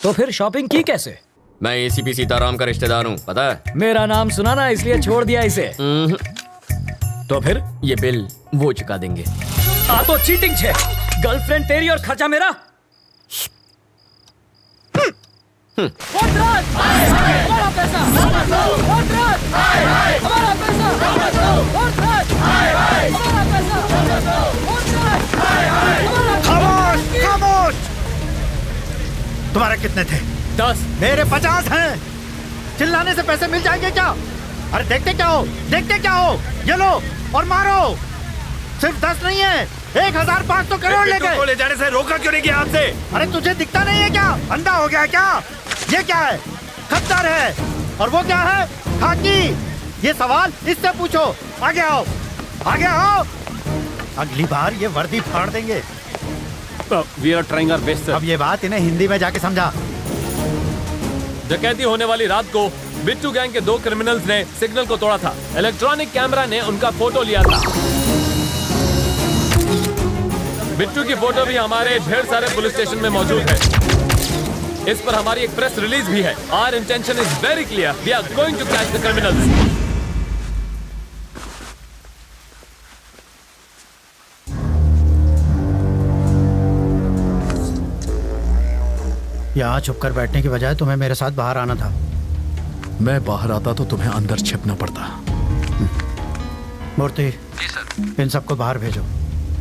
तो फिर शॉपिंग की कैसे? मैं एसीपी सीताराम का रिश्तेदार हूँ, पता है? मेरा नाम सुना ना, इसलिए छोड़ दिया इसे। तो फिर ये बिल वो चुका देंगे। आ तो चीटिंग छे। गर्लफ्रेंड तेरी और खर्चा मेरा। खामोश, खामोश। तुम्हारे कितने थे? 10। मेरे 50 हैं। चिल्लाने से पैसे मिल जाएंगे क्या? अरे देखते क्या हो, देखते क्या हो? ये लो और मारो। सिर्फ 10 नहीं है, 1,500 करोड़ ले गए। ले जाने से रोका क्यों नहीं किया आपसे? अरे तुझे दिखता नहीं है क्या? अंधा हो गया है क्या? ये क्या है? खद्दार है। और वो क्या है? खाकी। ये सवाल इससे पूछो। आगे आओ, आगे आओ। अगली बार ये वर्दी फाड़ देंगे। We are trying our best, sir. अब ये बात इन्हें हिंदी में जाके समझा। डकैती होने वाली रात को बिट्टू गैंग के 2 क्रिमिनल्स ने सिग्नल को तोड़ा था। इलेक्ट्रॉनिक कैमरा ने उनका फोटो लिया था। बिट्टू की फोटो भी हमारे ढेर सारे पुलिस स्टेशन में मौजूद है। इस पर हमारी एक प्रेस रिलीज भी है। Our intention is very clear, we are going to catch the criminals. यहाँ छुपकर बैठने की बजाय तुम्हें मेरे साथ बाहर आना था। मैं बाहर आता तो तुम्हें अंदर छिपना पड़ता। मूर्ति, इन सबको बाहर भेजो।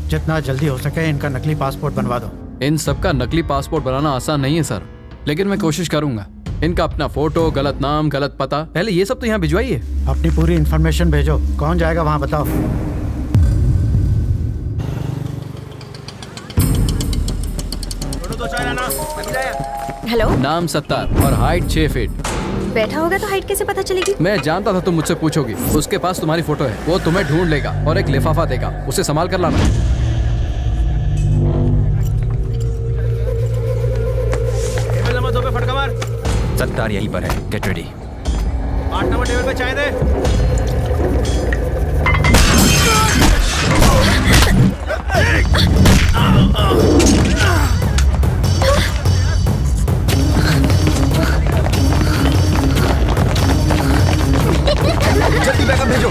जितना जल्दी हो सके इनका नकली पासपोर्ट बनवा दो। इन सबका नकली पासपोर्ट बनाना आसान नहीं है सर, लेकिन मैं कोशिश करूंगा। इनका अपना फोटो, गलत नाम, गलत पता, पहले ये सब तो यहाँ भिजवाइए। अपनी पूरी इन्फॉर्मेशन भेजो। कौन जाएगा वहाँ बताओ। हेलो। नाम सत्तार और हाइट 6 फीट। बैठा होगा तो हाइट कैसे पता चलेगी? मैं जानता था तुम मुझसे पूछोगी। उसके पास तुम्हारी फोटो है, वो तुम्हें ढूंढ लेगा और एक लिफाफा देगा, उसे संभाल कर लाना। फटका मार। सत्तार यहीं पर है, गेट रेडी। 8 नंबर टेबल पे चाय दे। जल्दी बैकअप भेजो।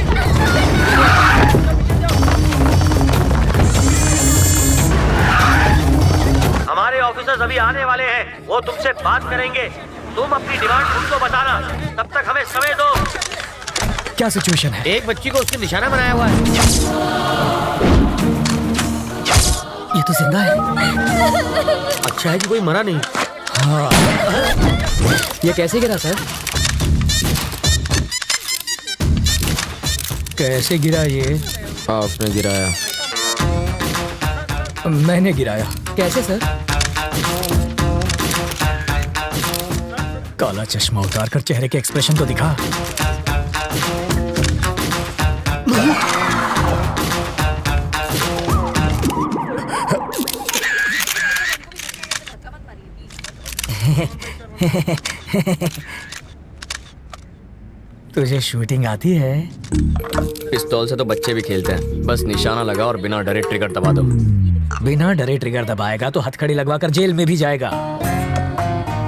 हमारे ऑफिसर्स अभी आने वाले हैं, वो तुमसे बात करेंगे। तुम अपनी डिमांड उनको बताना, तब तक हमें समय दो। क्या सिचुएशन है? एक बच्ची को उसने निशाना बनाया हुआ है। ये तो जिंदा है। अच्छा है कि कोई मरा नहीं। हाँ। ये कैसे गिरा सर? कैसे गिरा ये? आपने गिराया। मैंने गिराया। कैसे सर? काला चश्मा उतार कर चेहरे के एक्सप्रेशन तो दिखा। तुझे शूटिंग आती है? पिस्तौल से तो बच्चे भी खेलते हैं, बस निशाना लगा और बिना डरे ट्रिगर दबा दो। बिना डरे ट्रिगर दबाएगा तो हथकड़ी लगवाकर जेल में भी जाएगा।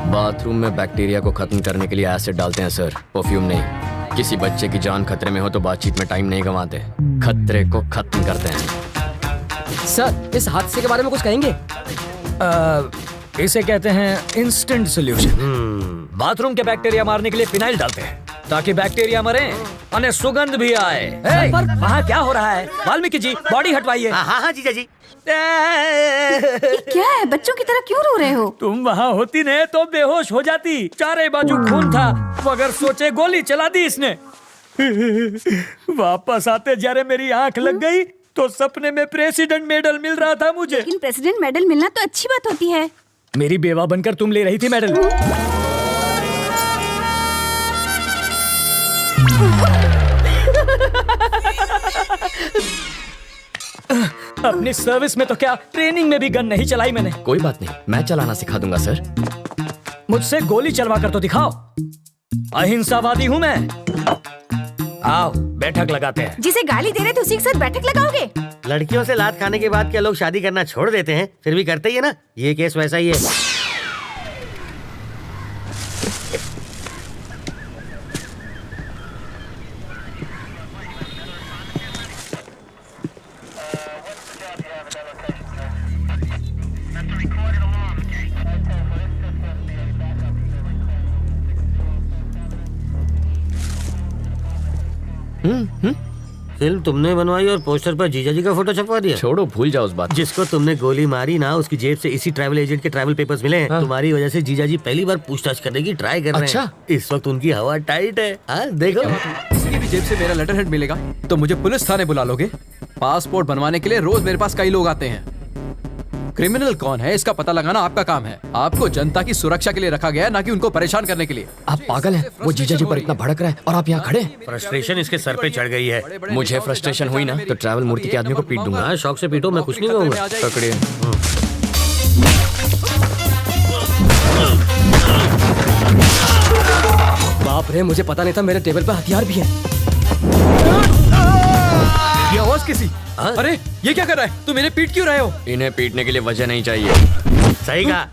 बाथरूम में बैक्टीरिया को खत्म करने के लिए एसिड डालते हैं सर, परफ्यूम नहीं। किसी बच्चे की जान खतरे में हो तो बातचीत में टाइम नहीं गंवाते, खतरे को खत्म करते हैं। सर, इस हादसे के बारे में कुछ कहेंगे? इसे कहते हैं इंस्टेंट सॉल्यूशन। बाथरूम के बैक्टीरिया मारने के लिए फिनाइल डालते हैं ताकि बैक्टीरिया मरे और सुगंध भी आए। वहाँ क्या हो रहा है? वाल्मीकि जी, बॉडी हटवाइए। हाँ जीजा जी। क्या है? बच्चों की तरह क्यों रो रहे हो? तुम वहाँ होती न तो बेहोश हो जाती। चारे बाजू खून था, मगर सोचे गोली चला दी इसने। वापस आते जरे मेरी आंख लग गई तो सपने में प्रेसिडेंट मेडल मिल रहा था मुझे। लेकिन प्रेसिडेंट मेडल मिलना तो अच्छी बात होती है। मेरी बेवा बनकर तुम ले रही थी मेडल। अपनी सर्विस में तो क्या, ट्रेनिंग में भी गन नहीं चलाई मैंने। कोई बात नहीं, मैं चलाना सिखा दूंगा सर। मुझसे गोली चलवा कर तो दिखाओ। अहिंसावादी हूँ मैं। आओ बैठक लगाते हैं। जिसे गाली दे रहे थे उसी के साथ बैठक लगाओगे? लड़कियों से लात खाने के बाद क्या लोग शादी करना छोड़ देते हैं? फिर भी करते ही है ना। ये केस वैसा ही है। फिल्म तुमने बनवाई और पोस्टर पर जीजा जी का फोटो छपवा दिया। छोड़ो, भूल जाओ उस बात। जिसको तुमने गोली मारी ना, उसकी जेब से इसी ट्रैवल एजेंट के ट्रैवल पेपर्स मिले हैं। तुम्हारी वजह से जीजा जी पहली बार पूछताछ करने की ट्राई कर रहे हैं। इस वक्त उनकी हवा टाइट है। देखो, किसी भी जेब से मेरा लेटर हेड मिलेगा तो मुझे पुलिस थाने बुला लोगे? पासपोर्ट बनवाने के लिए रोज मेरे पास कई लोग आते हैं। क्रिमिनल कौन है इसका पता लगाना आपका काम है। आपको जनता की सुरक्षा के लिए रखा गया है, ना कि उनको परेशान करने के लिए। आप पागल हैं? वो जीजा जी पर इतना भड़क रहा है और आप यहाँ खड़े। फ्रस्ट्रेशन इसके सर पे चढ़ गई है। मुझे फ्रस्ट्रेशन हुई ना तो ट्रैवल मूर्ति के आदमी को पीट दूंगा। शौक से पीटो, मैं कुछ नहीं कहूँगा। पकड़िए। बाप रे, मुझे पता नहीं था मेरे टेबल पर हथियार भी है। ये आवाज किसी? अरे ये क्या कर रहा है? तुम इन्हें पीट क्यों रहे हो? इन्हें पीटने के लिए वजह नहीं चाहिए। सही कहा।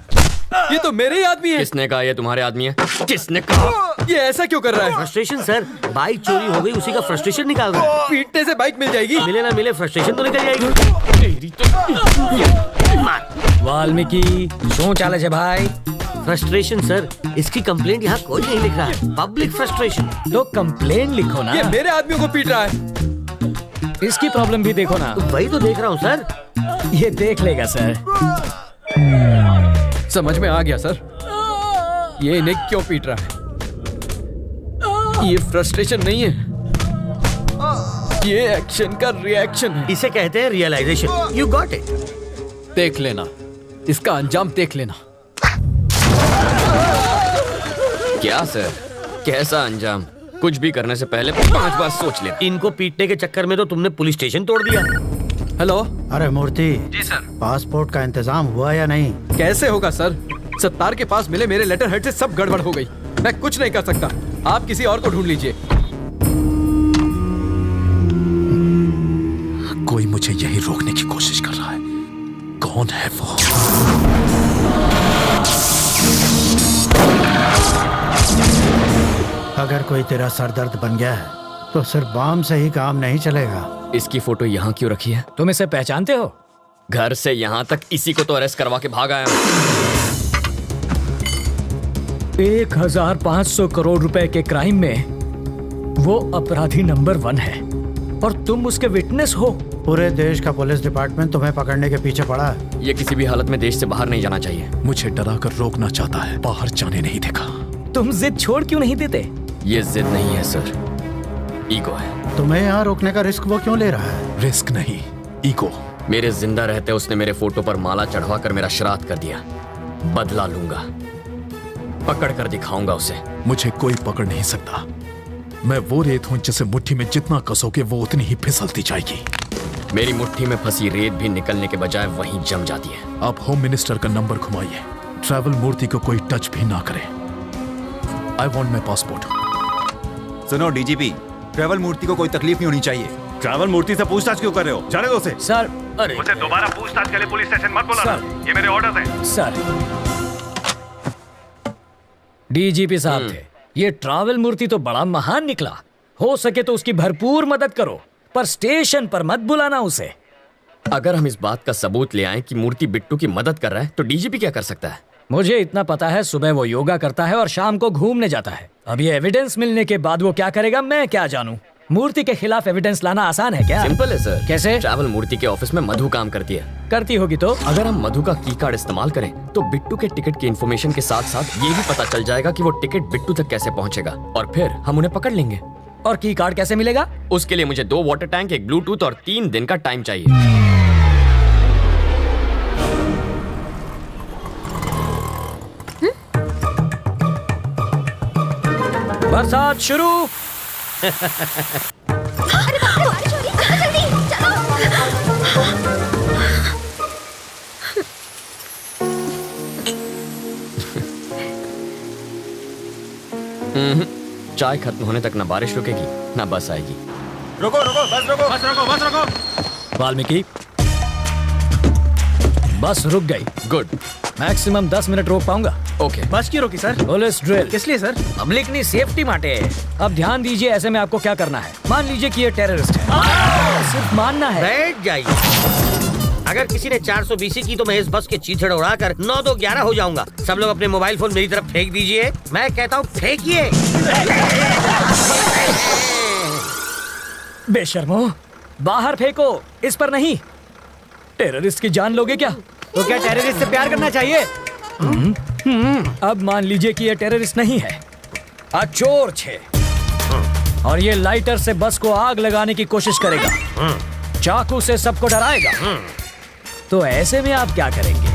ये तो मेरे ही आदमी है। किसने कहा ये तुम्हारे आदमी है? किसने कहा? ये ऐसा क्यों कर रहा है? फ्रस्ट्रेशन सर, बाइक चोरी हो गई, उसी का फ्रस्ट्रेशन निकाल रहा है। पीटने से बाइक मिल जाएगी? मिले ना मिले फ्रस्ट्रेशन तो निकल जाएगी। वाल्मीकि શું ચાલે છે भाई? फ्रस्ट्रेशन सर, इसकी कंप्लेंट यहाँ कोई नहीं लिख रहा है। Public frustration. तो कंप्लेन लिखो ना। ये मेरे आदमियों को पीट रहा है। इसकी प्रॉब्लम भी देखो ना। वही तो देख रहा हूँ सर। ये देख लेगा सर। समझ में आ गया सर, ये इन्हें क्यों पीट रहा है। ये फ्रस्ट्रेशन नहीं है, ये एक्शन का रिएक्शन है। इसे कहते हैं रियलाइजेशन। You got it. देख लेना, इसका अंजाम देख लेना। क्या सर, कैसा अंजाम? कुछ भी करने से पहले 5 बार सोच ले। इनको पीटने के चक्कर में तो तुमने पुलिस स्टेशन तोड़ दिया। हेलो। अरे मूर्ति जी सर, पासपोर्ट का इंतजाम हुआ या नहीं? कैसे होगा सर, सत्तार के पास मिले मेरे लेटर हेड से सब गड़बड़ हो गई। मैं कुछ नहीं कर सकता, आप किसी और को ढूंढ लीजिए। कोई मुझे यही रोकने की कोशिश कर रहा है। कौन है वो? अगर कोई तेरा सरदर्द बन गया है तो सिर्फ बम से ही काम नहीं चलेगा। इसकी फोटो यहाँ क्यों रखी है? तुम इसे पहचानते हो? घर से यहाँ तक इसी को तो अरेस्ट करवा के भाग आया हूँ। 1500 करोड़ रुपए के क्राइम में वो अपराधी नंबर 1 है और तुम उसके विटनेस हो। पूरे देश का पुलिस डिपार्टमेंट तुम्हें पकड़ने के पीछे पड़ा है। ये किसी भी हालत में देश से बाहर नहीं जाना चाहिए। मुझे डरा कर रोकना चाहता है, बाहर जाने नहीं देगा। तुम जिद छोड़ क्यों नहीं देते? ये जिद नहीं है सर, ईगो है। तुम्हें यहाँ रोकने का रिस्क वो क्यों ले रहा है? रिस्क नहीं, ईगो। मेरे जिंदा रहते उसने मेरे फोटो पर माला चढ़वा कर मेरा श्राद्ध कर दिया। बदला लूंगा, पकड़ कर दिखाऊंगा उसे। मुझे कोई पकड़ नहीं सकता। मैं वो रेत हूं जिसे मुट्ठी में जितना कसोगे वो उतनी ही फिसलती जाएगी। मेरी मुट्ठी में फंसी रेत भी निकलने के बजाय वहीं जम जाती है। आप होम मिनिस्टर का नंबर घुमाइए, ट्रैवल मूर्ति को कोई टच भी ना करे। I want my passport. सुनो डीजीपी, ट्रैवल मूर्ति को कोई तकलीफ नहीं होनी चाहिए। ट्रैवल मूर्ति से पूछताछ क्यों कर रहे हो? जाने दो उसे। सर, अरे मुझे दोबारा पूछताछ के लिए पुलिस स्टेशन मत बुलाना। ये मेरे ऑर्डर्स हैं। सर, डीजीपी साहब थे, ये ट्रैवल मूर्ति तो बड़ा महान निकला। हो सके तो उसकी भरपूर मदद करो, पर स्टेशन पर मत बुलाना उसे। अगर हम इस बात का सबूत ले आए कि मूर्ति बिट्टू की मदद कर रहा है तो डीजीपी क्या कर सकता है? मुझे इतना पता है, सुबह वो योगा करता है और शाम को घूमने जाता है। अब ये एविडेंस मिलने के बाद वो क्या करेगा मैं क्या जानूं। मूर्ति के खिलाफ एविडेंस लाना आसान है क्या? सिंपल है सर। कैसे? ट्रैवल मूर्ति के ऑफिस में मधु काम करती है। करती होगी तो? अगर हम मधु का की कार्ड इस्तेमाल करें तो बिट्टू के टिकट की इन्फॉर्मेशन के साथ साथ ये भी पता चल जाएगा कि वो टिकट बिट्टू तक कैसे पहुंचेगा और फिर हम उन्हें पकड़ लेंगे। और की कार्ड कैसे मिलेगा? उसके लिए मुझे 2 वाटर टैंक, 1 ब्लूटूथ और 3 दिन का टाइम चाहिए। बरसात शुरू। चाय खत्म होने तक ना बारिश रुकेगी ना बस आएगी। रुको रुको, बस रुको, बस रुको, बस रुको। वाल्मीकि, बस रुक गई। गुड। मैक्सिमम 10 मिनट रोक पाऊंगा। ओके। बस क्यों रोकी सर? Police drill. किस लिए सर? पब्लिक की सेफ्टी माटे। अब ध्यान दीजिए, ऐसे में आपको क्या करना है। मान लीजिए कि ये टेररिस्ट है, सिर्फ मानना है। बैठ जाइए। अगर किसी ने 420 की तो मैं इस बस के चीथड़ उड़ाकर 9-2-11 हो जाऊंगा। सब लोग अपने मोबाइल फोन मेरी तरफ फेंक दीजिए। मैं कहता हूँ फेंकिए। बेशर्मो, बाहर फेंको, इस पर नहीं। टेररिस्ट की जान लोगे क्या? तो क्या टेररिस्ट से प्यार करना चाहिए? अब मान लीजिए कि ये टेररिस्ट नहीं है, चोर छे, और ये लाइटर से बस को आग लगाने की कोशिश करेगा, चाकू से सबको डराएगा। तो ऐसे में आप क्या करेंगे?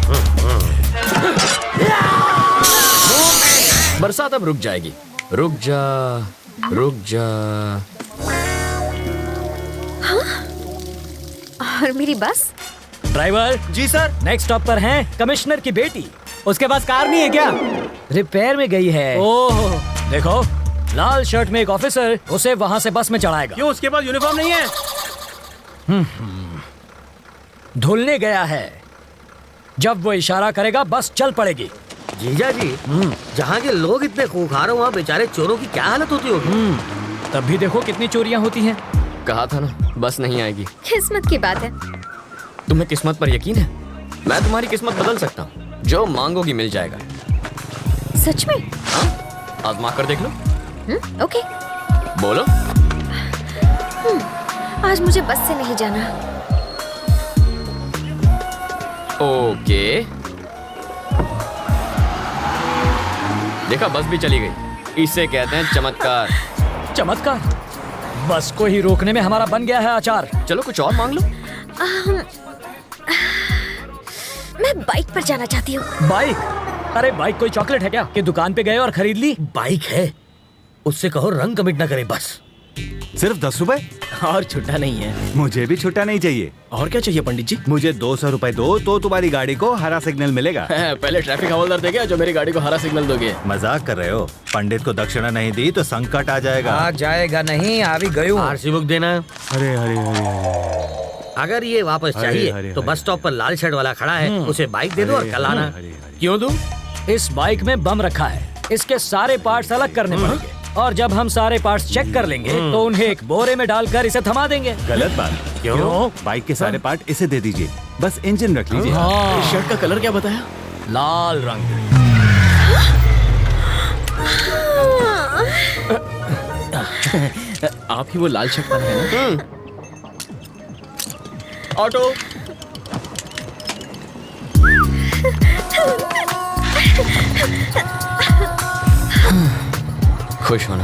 बरसात अब रुक जाएगी। रुक जा, रुक जा। और मेरी बस? ड्राइवर जी सर। नेक्स्ट स्टॉप पर है कमिश्नर की बेटी। उसके पास कार नहीं है क्या? रिपेयर में गई है। ओह, देखो, लाल शर्ट में एक ऑफिसर उसे वहाँ से बस में चढ़ाएगा। क्यों, उसके पास यूनिफॉर्म नहीं है? धुलने गया है। जब वो इशारा करेगा बस चल पड़ेगी। जीजा जी, जहाँ के लोग इतने खूंखार हो वहाँ बेचारे चोरों की क्या हालत होती होगी। तब भी देखो कितनी चोरियां होती हैं। कहा था ना बस नहीं आएगी। किस्मत की बात है। तुम्हें किस्मत पर यकीन है? मैं तुम्हारी किस्मत बदल सकता हूँ। जो मांगोगी मिल जाएगा। सच में? हाँ, आजमा कर देख लो। ओके। बोलो। आज मुझे बस से नहीं जाना। ओके। देखा बस भी चली गई। इसे कहते हैं चमत्कार। चमत्कार? बस को ही रोकने में हमारा बन गया है अचार। चलो कुछ और मांग लो। मैं बाइक पर जाना चाहती हूँ। बाइक? अरे बाइक कोई चॉकलेट है क्या कि दुकान पे गए और खरीद ली? बाइक है, उससे कहो रंग कमिट ना करे बस। सिर्फ 10 रुपए? और छुट्टा नहीं है। मुझे भी छुट्टा नहीं चाहिए। और क्या चाहिए पंडित जी? मुझे 200 रुपए दो तो तुम्हारी गाड़ी को हरा सिग्नल मिलेगा। पहले ट्रैफिक हवलदार देगा जो मेरी गाड़ी को हरा सिग्नल दोगे। मजाक कर रहे हो? पंडित को दक्षिणा नहीं दी तो संकट आ जाएगा। आ जाएगा नहीं, आ भी गई हूँ। आरसी बुक देना। अरे अरे अरे अगर ये वापस चाहिए तो बस स्टॉप पर लाल शर्ट वाला खड़ा है, उसे बाइक दे दो और कल आना। क्यों दूं? इस बाइक में बम रखा है, इसके सारे पार्ट्स अलग करने पड़ेंगे और जब हम सारे पार्ट्स चेक कर लेंगे तो उन्हें एक बोरे में डालकर इसे थमा देंगे। गलत बात। क्यों? बाइक के सारे पार्ट इसे दे दीजिए, बस इंजन रख लीजिए। हाँ। शर्ट का कलर क्या बताया? लाल रंग। आप ही वो लाल शर्ट वाले हैं ना? ऑटो। खुश होना।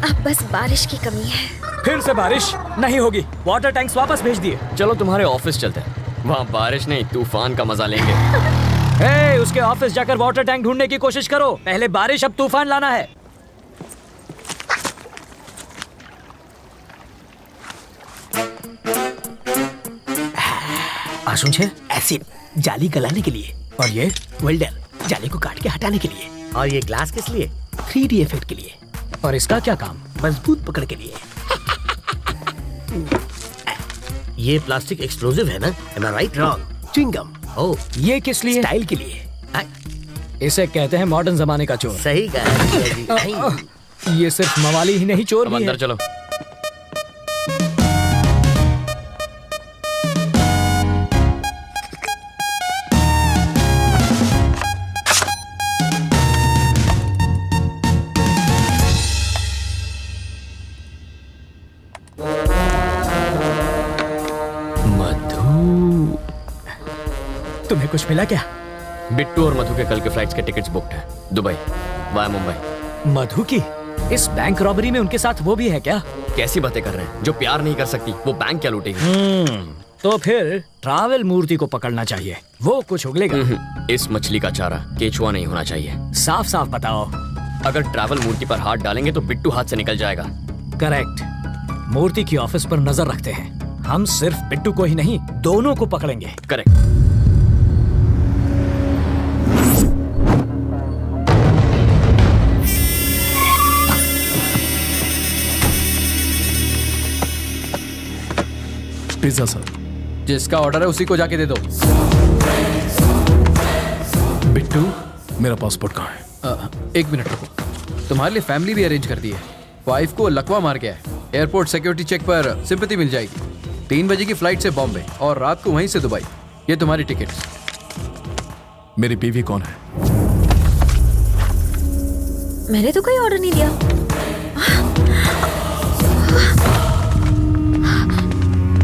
अब बस बारिश की कमी है। फिर से बारिश नहीं होगी। वाटर टैंक्स वापस भेज दिए। चलो तुम्हारे ऑफिस चलते हैं, वहाँ बारिश नहीं तूफान का मजा लेंगे। हे, उसके ऑफिस जाकर वाटर टैंक ढूंढने की कोशिश करो। पहले बारिश अब तूफान लाना है। आसुन छे एसिड जाली गलाने के लिए, और ये वेल्डर जाली को काट के हटाने के लिए, और ये ग्लास किस लिए? 3D इफेक्ट के लिए। और इसका क्या काम? मजबूत पकड़ के लिए। ये प्लास्टिक एक्सप्लोजिव है ना? Am I right? Wrong. Chewing gum. Oh, ये किस लिए? स्टाइल के लिए। इसे कहते हैं मॉडर्न जमाने का चोर। सही कहा। ये सिर्फ मवाली ही नहीं, चोर भी है। अंदर चलो। तुम्हें कुछ मिला क्या? बिट्टू और मधु के कल के फ्लाइट्स के टिकट्स बुक्ड हैं, दुबई वाया मुंबई। मधु की? इस बैंक रॉबरी में उनके साथ वो भी है क्या? कैसी बातें कर रहे हैं? जो प्यार नहीं कर सकती वो बैंक क्या लूटेगी? तो फिर ट्रैवल मूर्ति को पकड़ना चाहिए, वो कुछ उगलेगा। इस मछली का चारा केचुआ नहीं होना चाहिए। साफ साफ बताओ। अगर ट्रैवल मूर्ति पर हाथ डालेंगे तो बिट्टू हाथ से निकल जाएगा। करेक्ट। मूर्ति की ऑफिस पर नजर रखते हैं। हम सिर्फ बिट्टू को ही नहीं, दोनों को पकड़ेंगे। करेक्ट। Pizza sir. जिसका ऑर्डर है उसी को जाके दे दो। बिट्टू, मेरा पासपोर्ट कहाँ है? 1 मिनट रुको। तुम्हारे लिए फैमिली भी अरेंज कर दी है। वाइफ को लकवा मार गया है। एयरपोर्ट सिक्योरिटी चेक पर सिंपैथी मिल जाएगी। 3 बजे की फ्लाइट से बॉम्बे और रात को वहीं से दुबई। ये तुम्हारी टिकट्स। मेरी बीवी कौन है? मैंने तो कोई ऑर्डर नहीं दिया।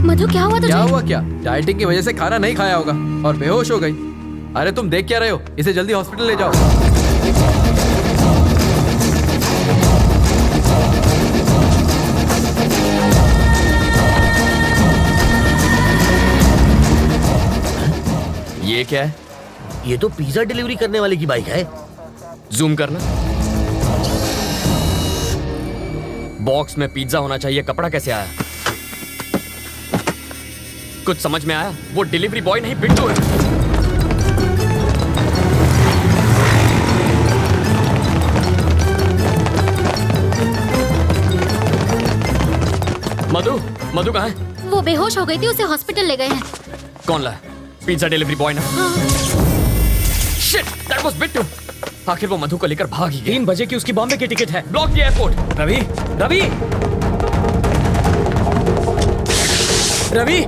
मधु क्या हुआ तुझे? क्या हुआ क्या? डाइटिंग की वजह से खाना नहीं खाया होगा और बेहोश हो गई। अरे तुम देख क्या रहे हो? इसे जल्दी हॉस्पिटल ले जाओ। ये क्या है? ये तो पिज्जा डिलीवरी करने वाले की बाइक है। जूम करना। बॉक्स में पिज्जा होना चाहिए, कपड़ा कैसे आया? कुछ समझ में आया? वो डिलीवरी बॉय नहीं बिट्टू है। मधु, मधु कहाँ है? वो बेहोश हो गई थी, उसे हॉस्पिटल ले गए हैं। कौन लाया? पिज्जा डिलीवरी बॉय ना? Shit, that was Bittu. आखिर वो मधु को लेकर भाग ही गया। 3 बजे की उसकी बॉम्बे की टिकट है। ब्लॉक किया एयरपोर्ट। रवि, रवि, रवि,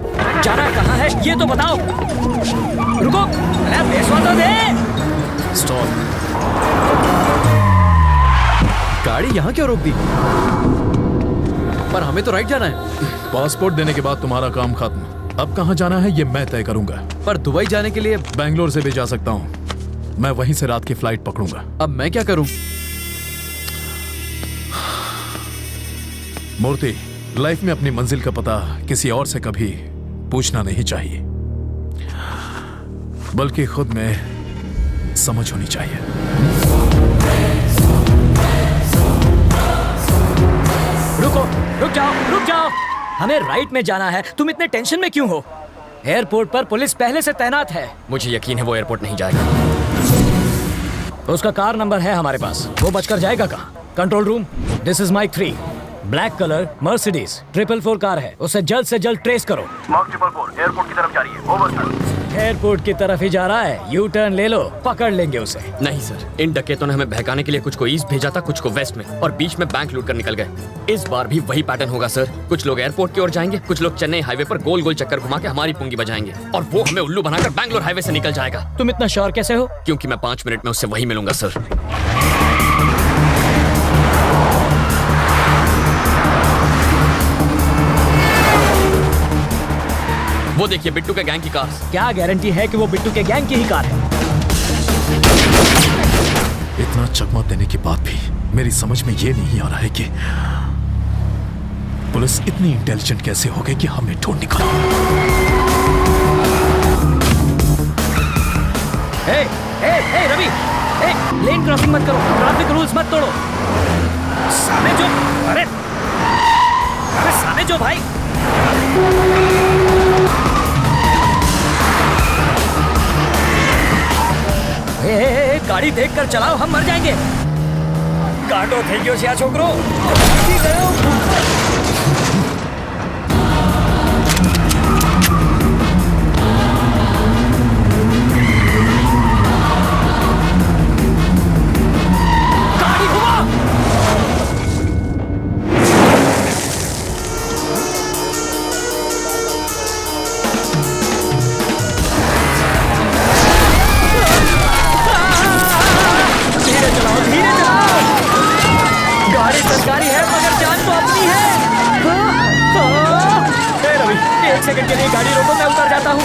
जाना कहाँ है ये तो बताओ। रुको, अरे पैसा तो दे। स्टॉप। गाड़ी यहाँ क्यों रोक दी? पर हमें तो राइट जाना है। पासपोर्ट देने के बाद तुम्हारा काम खत्म। अब कहाँ जाना है ये मैं तय करूंगा। पर दुबई जाने के लिए बैंगलोर से भी जा सकता हूँ। मैं वहीं से रात की फ्लाइट पकड़ूंगा। अब मैं क्या करूं? मूर्ति, लाइफ में अपनी मंजिल का पता किसी और से कभी पूछना नहीं चाहिए, बल्कि खुद में समझ होनी चाहिए। रुक जाओ। हमें राइट में जाना है, तुम इतने टेंशन में क्यों हो? एयरपोर्ट पर पुलिस पहले से तैनात है। मुझे यकीन है वो एयरपोर्ट नहीं जाएगा। उसका कार नंबर है हमारे पास, वो बचकर जाएगा कहाँ? Control room, this is Mike 3, black colour Mercedes 444 car है, उसे जल्द से जल्द ट्रेस करो। मार्क 444 एयरपोर्ट की तरफ जा रही है, ओवर सर। एयरपोर्ट की तरफ ही जा रहा है, यू टर्न ले लो, पकड़ लेंगे उसे। नहीं सर, इन डकैतों ने हमें बहकाने के लिए कुछ को ईस्ट भेजा था, कुछ को वेस्ट में, और बीच में बैंक लूट कर निकल गए। इस बार भी वही पैटर्न होगा सर। कुछ लोग एयरपोर्ट की ओर जाएंगे, कुछ लोग चेन्नई हाईवे पर गोल गोल चक्कर घुमा के हमारी पुंगी बजाएंगे, और वो हमें उल्लू बनाकर बैंगलोर हाईवे से निकल जाएगा। तुम इतना श्योर कैसे हो? क्योंकि मैं 5 मिनट में उससे वही मिलूंगा सर। वो देखिए बिट्टू के गैंग की कार। क्या गारंटी है कि वो बिट्टू के गैंग की ही कार है? इतना चकमा देने के बाद भी मेरी समझ में ये नहीं आ रहा है कि पुलिस इतनी इंटेलिजेंट कैसे हो गई कि हमें ढूंढ निकाला। ए रवि, लेन क्रॉसिंग मत करो, ट्रैफिक रूल्स मत तोड़ो। सामने जो, अरे सामने जो भाई। गाड़ी देखकर चलाओ, हम मर जाएंगे। काटो થઈ ગયો છે આ છોકરો। गाड़ी घुमा। सरकारी है मगर जान तो अपनी है। रवि, 1 सेकंड के लिए गाड़ी रोको, मैं उतर जाता हूँ।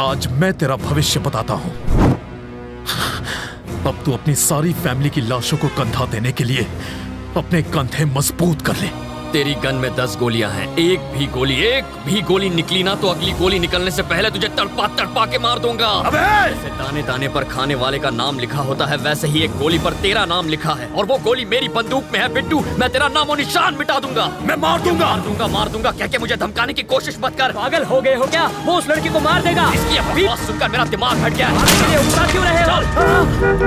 आज मैं तेरा भविष्य बताता हूं। अब तू अपनी सारी फैमिली की लाशों को कंधा देने के लिए अपने कंधे मजबूत कर ले। तेरी गन में 10 गोलियां हैं, एक भी गोली निकली ना तो अगली गोली निकलने से पहले तुझे तड़पा के मार दूंगा। अबे! जैसे दाने दाने पर खाने वाले का नाम लिखा होता है, वैसे ही एक गोली पर तेरा नाम लिखा है, और वो गोली मेरी बंदूक में है। बिट्टू, मैं तेरा नामो निशान मिटा दूंगा। मैं मार दूंगा कह के मुझे धमकाने की कोशिश मत कर। पागल हो गए हो क्या? वो उस लड़की को मार देगा। इसकी आवाज सुनकर मेरा दिमाग हट गया। क्यों रहे हो?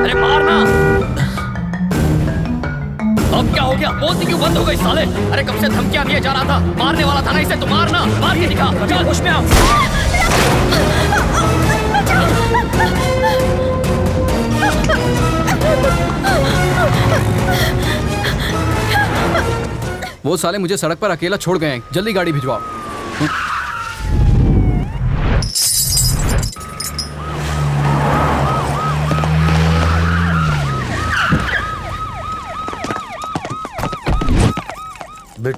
अरे मारना। अब क्या हो गया? बोलती क्यों बंद हो गई साले? अरे कब से धमकियां दिए जा रहा था, मारने वाला था ना इसे, तो मारना, मार के दिखा। चल होश में आओ। वो साले मुझे सड़क पर अकेला छोड़ गए हैं, जल्दी गाड़ी भिजवाओ।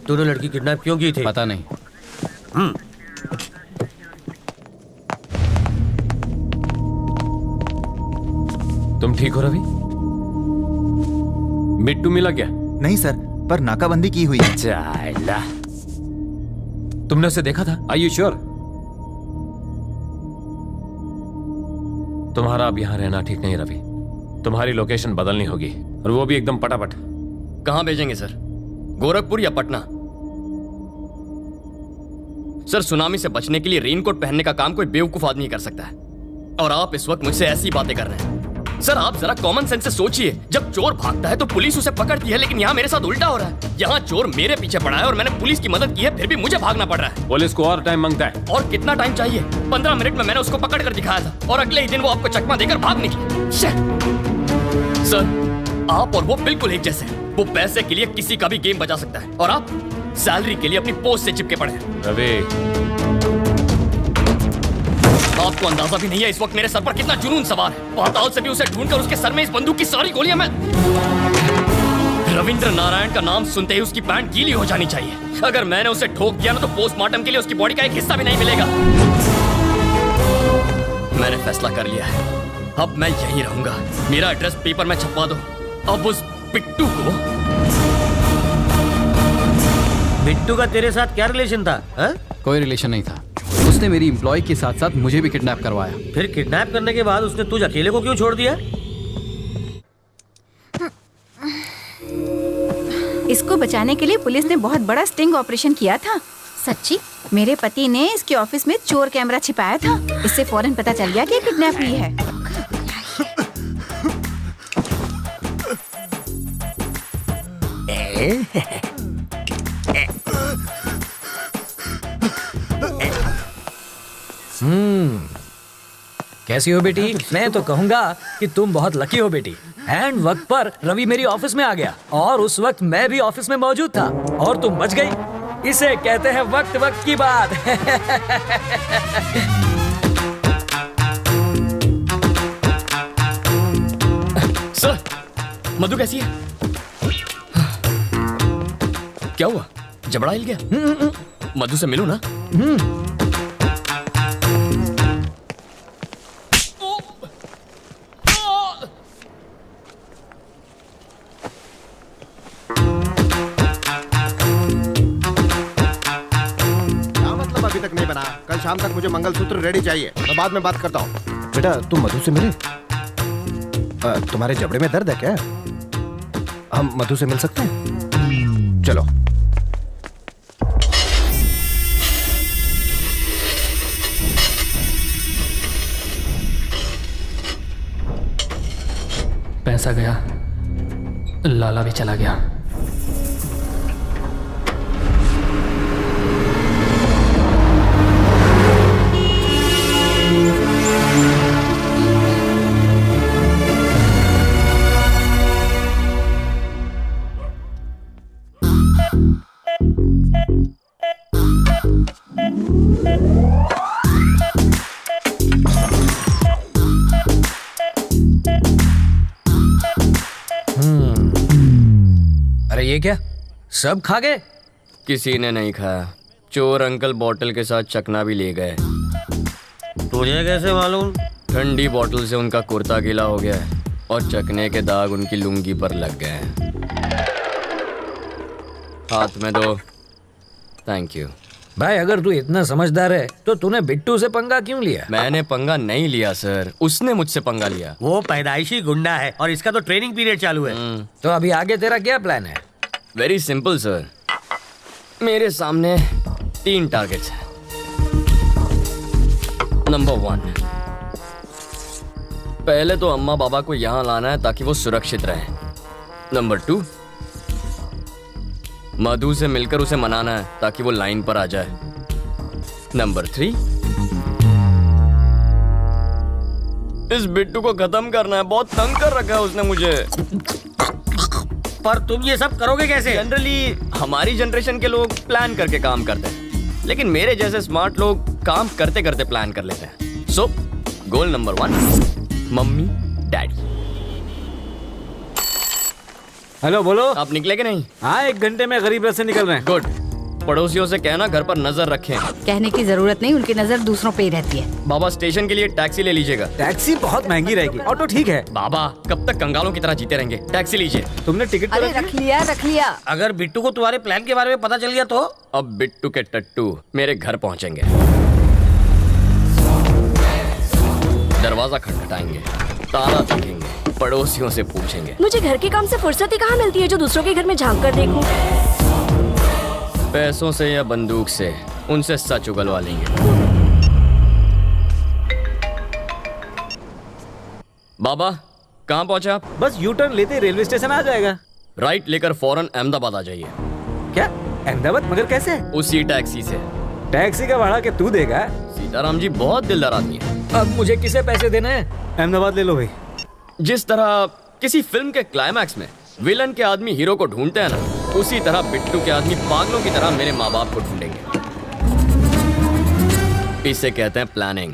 तूने लड़की किडनैप क्यों की थी? पता नहीं। तुम ठीक हो रवि? बिट्टू मिला क्या? नहीं सर, पर नाकाबंदी की हुई है। चाला। तुमने उसे देखा था? Are you sure? तुम्हारा अब यहां रहना ठीक नहीं रवि। तुम्हारी लोकेशन बदलनी होगी और वो भी एकदम पटापट। कहां भेजेंगे सर? गोरखपुर या पटना? सर सुनामी से बचने के लिए रेनकोट पहनने का काम कोई बेवकूफ आदमी कर सकता है, और आप इस वक्त मुझसे ऐसी बातें कर रहे हैं। सर आप जरा कॉमन सेंस से सोचिए, जब चोर भागता है तो पुलिस उसे पकड़ती है, लेकिन यहाँ मेरे साथ उल्टा हो रहा है। यहाँ चोर मेरे पीछे पड़ा है और मैंने पुलिस की मदद की है, फिर भी मुझे भागना पड़ रहा है। पुलिस को और टाइम मांगता है। और कितना टाइम चाहिए? 15 मिनट में मैंने उसको पकड़ कर दिखाया था और अगले ही दिन वो आपको चकमा देकर भाग निकली। सर आप और वो बिल्कुल एक जैसे हैं। वो पैसे के लिए किसी का भी गेम बजा सकता है और आप सैलरी के लिए अपनी पोस्ट से चिपके पड़े हैं। रवि आपको अंदाजा भी नहीं है इस वक्त मेरे सर पर कितना जुनून सवार है। पाताल से भी उसे ढूंढकर उसके सर में इस बंदूक की सारी गोलियां मैं रविंद्र नारायण का नाम सुनते ही उसकी पैंट गीली हो जानी चाहिए। अगर मैंने उसे ठोक दिया ना तो पोस्टमार्टम के लिए उसकी बॉडी का एक हिस्सा भी नहीं मिलेगा। मैंने फैसला कर लिया है, अब मैं यहीं रहूंगा। मेरा एड्रेस पेपर में छपवा दो। अब उस बिट्टू को। बिट्टू का तेरे साथ क्या रिलेशन था? कोई रिलेशन नहीं था। उसने मेरी एम्प्लॉय के साथ साथ मुझे भी किडनैप करवाया। फिर किडनैप करने के बाद उसने तुझे अकेले को क्यों छोड़ दिया? इसको बचाने के लिए पुलिस ने बहुत बड़ा स्टिंग ऑपरेशन किया था। सच्ची? मेरे पति ने इसके ऑफिस में चोर कैमरा छिपाया था। इससे फौरन पता चल गया कि किडनैप हुई है। कैसी हो बेटी? मैं तो कहूंगा कि तुम बहुत लकी हो बेटी। एंड वक्त पर रवि मेरी ऑफिस में आ गया और उस वक्त मैं भी ऑफिस में मौजूद था और तुम बच गई। इसे कहते हैं वक्त वक्त की बात। सर मधु कैसी है? क्या हुआ? जबड़ा हिल गया? मधु से मिलूं ना? कल शाम तक मुझे मंगलसूत्र रेडी चाहिए। मैं बाद में बात करता हूँ। बेटा तुम मधु से मिले? तुम्हारे जबड़े में दर्द है क्या? हम मधु से मिल सकते हैं? चलो। पैसा गया, लाला भी चला गया। अरे ये क्या? सब खा गए? किसी ने नहीं खाया। चोर अंकल बोतल के साथ चकना भी ले गए। तुझे कैसे मालूम? ठंडी बोतल से उनका कुर्ता गीला हो गया है और चकने के दाग उनकी लुंगी पर लग गए हैं। हाथ में दो। Thank you. भाई अगर तू इतना समझदार है तो तूने बिट्टू से पंगा क्यों लिया? मैंने पंगा नहीं लिया सर, उसने मुझसे पंगा लिया। वो पैदाइशी गुंडा है और इसका तो ट्रेनिंग पीरियड चालू है। तो अभी आगे तेरा क्या प्लान है? Very simple sir. मेरे सामने 3 टारगेट्स हैं। नंबर 1, पहले तो अम्मा बाबा को यहाँ लाना है ताकि वो सुरक्षित रहें। नंबर 2, मधु से मिलकर उसे मनाना है ताकि वो लाइन पर आ जाए। नंबर 3, इस बिट्टू को खत्म करना है। बहुत तंग कर रखा है उसने मुझे। पर तुम ये सब करोगे कैसे? जनरली हमारी जनरेशन के लोग प्लान करके काम करते हैं, लेकिन मेरे जैसे स्मार्ट लोग काम करते करते प्लान कर लेते हैं। So goal number 1, mummy daddy. Hello बोलो। आप निकले कि नहीं? हाँ 1 घंटे में गरीब रथ से निकल रहे हैं। गुड। पड़ोसियों से कहना घर पर नजर रखें। कहने की जरूरत नहीं, उनकी नजर दूसरों पे ही रहती है। बाबा स्टेशन के लिए टैक्सी ले लीजिएगा। टैक्सी बहुत महंगी रहेगी, ऑटो ठीक है। बाबा कब तक कंगालों की तरह जीते रहेंगे? टैक्सी लीजिए। तुमने टिकट अरे रख लिया। अगर बिट्टू को तुम्हारे प्लान के बारे में पता चल गया तो? अब बिट्टू के टट्टू मेरे घर पहुंचेंगे, दरवाजा खटखटाएंगे, ताला देखेंगे, पड़ोसियों से पूछेंगे। मुझे घर के काम से फुर्सत ही कहाँ मिलती है जो दूसरों के घर में झांक कर देखूं। पैसों से या बंदूक से उनसे सच उगलवा लेंगे। बाबा कहाँ पहुंचे आप? बस यू टर्न लेते रेलवे स्टेशन आ जाएगा। राइट लेकर फौरन अहमदाबाद आ जाइए। क्या अहमदाबाद? मगर कैसे? उसी टैक्सी से। टैक्सी का भाड़ा क्या तू देगा? सीताराम जी बहुत दिलदार आदमी है। अब मुझे किसे पैसे देने हैं? अहमदाबाद ले लो भाई। जिस तरह किसी फिल्म के क्लाइमैक्स में विलन के आदमी हीरो को ढूंढते हैं ना, उसी तरह बिट्टू के आदमी पागलों की तरह मेरे माँ बाप को ढूंढेंगे। इसे कहते हैं प्लानिंग।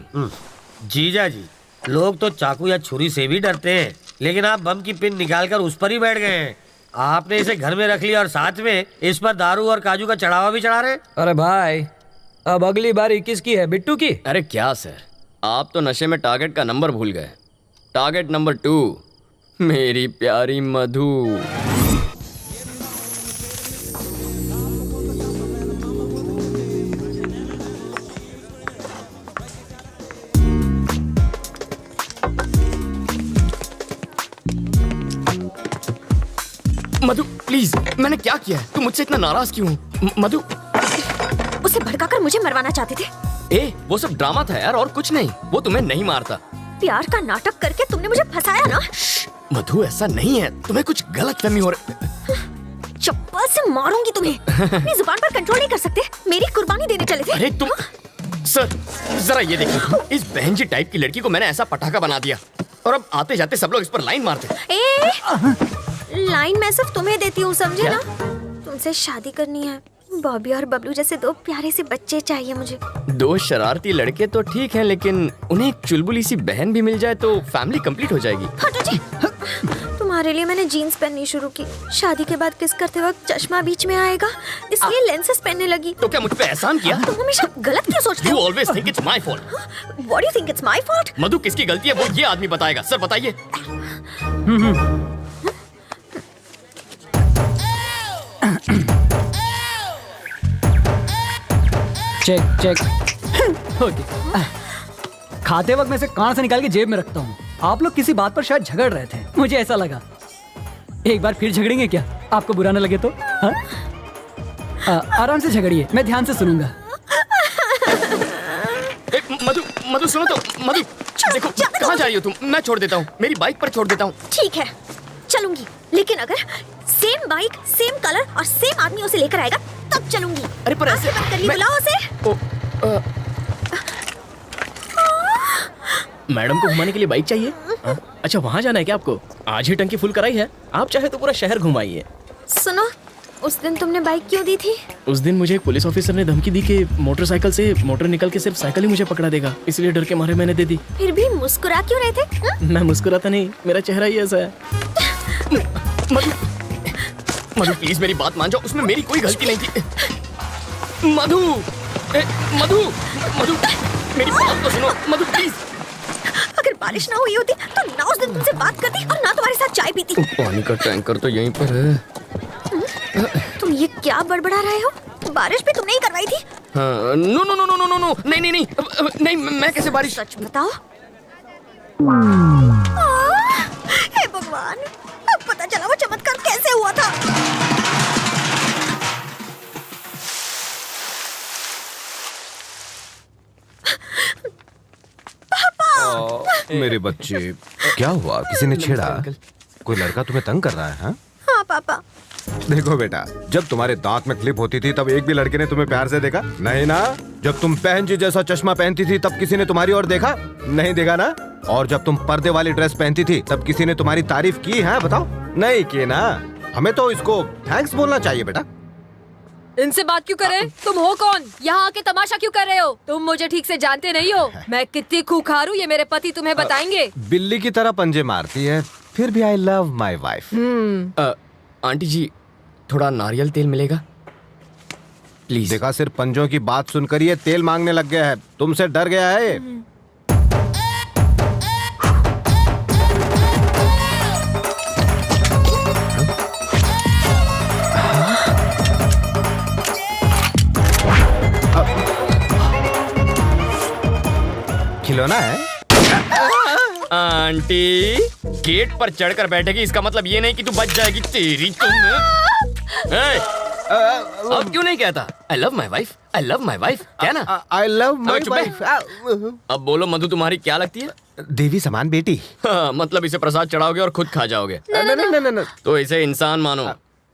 जीजा जी, लोग तो चाकू या छुरी से भी डरते हैं, लेकिन आप बम की पिन निकालकर उस पर ही बैठ गए हैं। आपने इसे घर में रख लिया और साथ में इस पर दारू और काजू का चढ़ावा भी चढ़ा रहे। अरे भाई, अब अगली बारी किसकी है? बिट्टू की? अरे क्या सर, आप तो नशे में टारगेट का नंबर भूल गए। टारगेट नंबर 2 मेरी प्यारी मधु। मधु प्लीज, मैंने क्या किया है? तुम मुझसे इतना नाराज क्यों? मधु। उसे भड़काकर मुझे मरवाना चाहते थे। वो सब ड्रामा था यार, और कुछ नहीं। वो तुम्हें नहीं मारता। प्यार का नाटक करके तुमने मुझे फंसाया ना। मधु ऐसा नहीं है, तुम्हें कुछ गलतफहमी हो रही। चप्पल से मारूंगी तुम्हें। अपनी जुबान पर कंट्रोल नहीं कर सकते। मेरी कुर्बानी देने चले थे। अरे तुम सर, जरा ये देखो, इस बहन जी टाइप की लड़की को मैंने ऐसा पटाखा बना दिया, और अब आते जाते सब लोग इस पर लाइन मारते। लाइन मैं सिर्फ तुम्हें देती हूँ, समझे ना? तुमसे शादी करनी है। बॉबी और बबलू जैसे 2 प्यारे से बच्चे चाहिए मुझे। 2 शरारती लड़के तो ठीक हैं, लेकिन उन्हें एक चुलबुली सी बहन भी मिल जाए तो फैमिली कंप्लीट हो जाएगी। हटो जी। तुम्हारे लिए मैंने जीन्स पहननी शुरू की। शादी के बाद किस करते वक्त चश्मा बीच में आएगा, इसलिए लेंसेज पहनने लगी। तो क्या मुझ पे एहसान किया? तुम हमेशा गलत क्यों सोचते हो? You always think it's my fault. What do you think it's my fault? मधु किसकी गलती है वो ये आदमी बताएगा। सर बताइए। Check okay. खाते वक्त मैं इसे कान से निकाल के जेब में रखता हूँ। आप लोग किसी बात पर शायद झगड़ रहे थे, मुझे ऐसा लगा। एक बार फिर झगड़ेंगे क्या? आपको बुरा न लगे तो? आराम से झगड़िए, मैं ध्यान से सुनूंगा। मधु सुनो तो। मधु देखो, कहाँ जा रही हो तुम? मैं छोड़ देता हूँ, मेरी बाइक पर छोड़ देता हूँ। ठीक है चलूंगी, लेकिन अगर सेम बाइक, सेम कलर और सेम आदमी उसे लेकर आएगा तब चलूंगी। अरे पर ऐसे बुलाओ उसे। मैडम को घुमाने के लिए बाइक चाहिए? अच्छा वहाँ जाना है क्या आपको? आज ही टंकी फुल कराई है, आप चाहे तो पूरा शहर घुमाइए। सुनो, उस दिन तुमने बाइक क्यों दी थी? उस दिन मुझे एक पुलिस ऑफिसर ने धमकी दी कि मोटरसाइकिल से मोटर निकल के सिर्फ साइकिल ही मुझे पकड़ा देगा, इसलिए डर के मारे मैंने दे दी। फिर भी मुस्कुरा क्यों रहे थे? मैं मुस्कुराता नहीं, मेरा चेहरा ही ऐसा है। मधु प्लीज मेरी बात मान जाओ, उसमें मेरी कोई गलती नहीं थी। मधु मेरी बात तो सुनो। मधु प्लीज। अगर बारिश ना हुई होती तो ना उस दिन तुमसे बात करती और ना तुम्हारे साथ चाय पीती। पानी का टैंकर तो यहीं पर है। तुम ये क्या बड़बड़ा रहे हो? बारिश भी तुमने ही करवाई थी। नो नहीं, मैं कैसे बारिश? सच बताओ। हे भगवान, अब पता चला वो चमत्कार कैसे हुआ था। मेरे बच्चे, क्या हुआ? किसी ने छेड़ा? कोई लड़का तुम्हें तंग कर रहा है? हाँ पापा। देखो बेटा, जब तुम्हारे दांत में क्लिप होती थी तब एक भी लड़के ने तुम्हें प्यार से देखा? नहीं ना। जब तुम बहन जी जैसा चश्मा पहनती थी तब किसी ने तुम्हारी ओर देखा? नहीं देखा ना। और जब तुम पर्दे वाली ड्रेस पहनती थी तब किसी ने तुम्हारी तारीफ की है? बताओ, नहीं की ना। हमें तो इसको थैंक्स बोलना चाहिए बेटा। इनसे बात क्यों करे? तुम हो कौन? यहाँ आके तमाशा क्यों कर रहे हो? तुम मुझे ठीक से जानते नहीं हो। मैं कितनी खूंखार हूँ ये मेरे पति तुम्हें बताएंगे। बिल्ली की तरह पंजे मारती है, फिर भी I love my wife. Aunty ji थोड़ा नारियल तेल मिलेगा प्लीज। देखा, सिर्फ पंजों की बात सुनकर ये तेल मांगने लग गया है। तुमसे डर गया है। खिलौना है। आंटी गेट पर चढ़कर बैठेगी इसका मतलब ये नहीं कि तू बच जाएगी। तेरी तुम अब क्यों नहीं कहता आई love my wife, I love my wife, क्या ना आई लव माई वाइफ। अब बोलो मधु तुम्हारी क्या लगती है? देवी समान बेटी। हाँ, मतलब इसे प्रसाद चढ़ाओगे और खुद खा जाओगे। न, तो इसे इंसान मानो।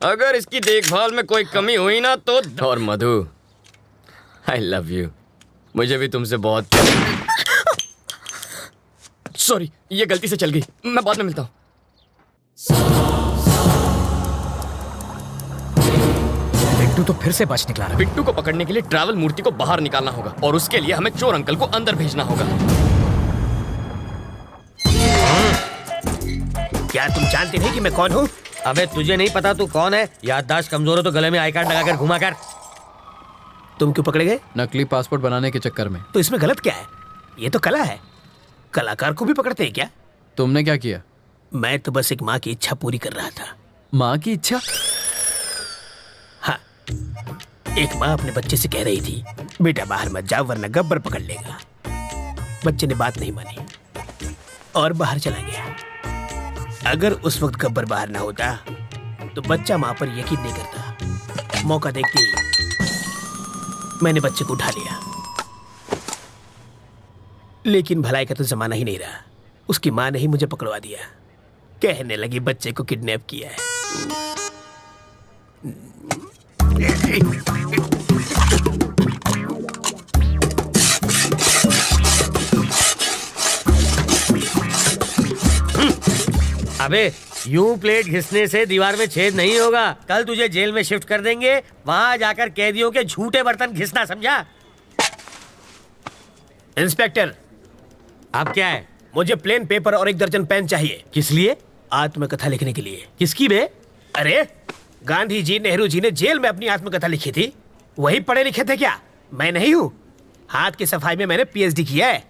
अगर इसकी देखभाल में कोई कमी हुई ना तो। और मधु आई लव यू, मुझे भी तुमसे बहुत। सॉरी, ये गलती से चल गई, मैं बाद में मिलता हूँ। बिट्टू तो फिर से बच निकला। बिट्टू को पकड़ने के लिए ट्रैवल मूर्ति को बाहर निकालना होगा और उसके लिए हमें चोर अंकल को अंदर भेजना होगा। क्या तुम जानते नहीं कि मैं कौन हूँ? अबे तुझे नहीं पता तू कौन है? याददाश्त कमजोर हो तो गले में आई कार्ड लगाकर घुमा कर। तुम क्यों पकड़े गए? नकली पासपोर्ट बनाने के चक्कर में। तो इसमें गलत क्या है? ये तो कला है, कलाकार को भी पकड़ते हैं क्या? तुमने क्या किया? मैं तो बस एक माँ की इच्छा पूरी कर रहा था। माँ की इच्छा? हाँ, एक माँ अपने बच्चे से कह रही थी बेटा बाहर मत जाओ वरना गब्बर पकड़ लेगा। बच्चे ने बात नहीं मानी और बाहर चला गया। अगर उस वक्त गब्बर बाहर ना होता तो बच्चा माँ पर यकीन नहीं करता। मौका देखते ही मैंने बच्चे को उठा लिया, लेकिन भलाई का तो जमाना ही नहीं रहा। उसकी माँ ने ही मुझे पकड़वा दिया, कहने लगी बच्चे को किडनैप किया है। अबे यूं प्लेट घिसने से दीवार में छेद नहीं होगा। कल तुझे जेल में शिफ्ट कर देंगे, वहां जाकर कैदियों के झूठे बर्तन घिसना, समझा? इंस्पेक्टर, आप क्या है? मुझे प्लेन पेपर और 1 दर्जन पेन चाहिए। किस लिए? आत्मकथा लिखने के लिए। किसकी बे? अरे गांधी जी, नेहरू जी ने जेल में अपनी आत्मकथा लिखी थी, वही पढ़े लिखे थे क्या? मैं नहीं हूँ। हाथ की सफाई में मैंने PhD किया है।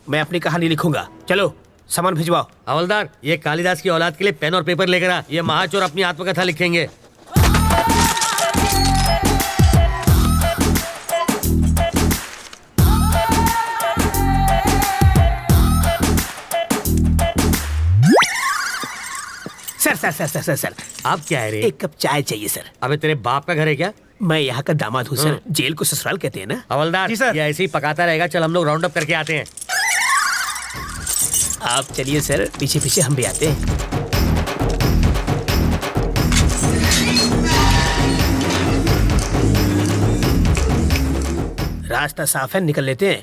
मैं अपनी कहानी लिखूंगा। चलो सामान भिजवाओ। हवलदार, ये कालिदास की औलाद के लिए पेन और पेपर लेकर आ। ये महाचोर अपनी आत्मकथा लिखेंगे। सर, आप क्या है रे? 1 कप चाय चाहिए सर। अबे तेरे बाप का घर है क्या? मैं यहाँ का दामाद हूँ सर। जेल को ससुराल कहते हैं ना। हवलदार, ये ऐसे ही पकाता रहेगा। चल हम लोग राउंड अप करके आते हैं। आप चलिए सर, पीछे पीछे हम भी आते हैं। रास्ता साफ है, निकल लेते हैं।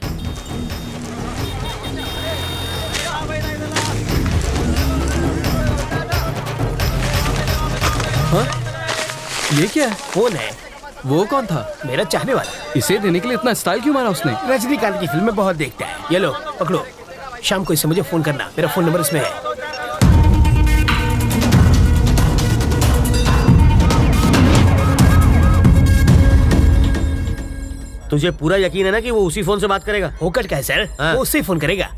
हाँ? ये क्या है? कौन है? वो कौन था? मेरा चाहने वाला। इसे देने के लिए इतना स्टाइल क्यों मारा उसने? रजनीकांत की फिल्में बहुत देखता है। ये लो पकड़ो, शाम को इससे मुझे फोन करना। मेरा फोन नंबर इसमें है। तुझे पूरा यकीन है ना कि वो उसी फोन से बात करेगा? होकर क्या है सर? हाँ। वो उससे फोन करेगा।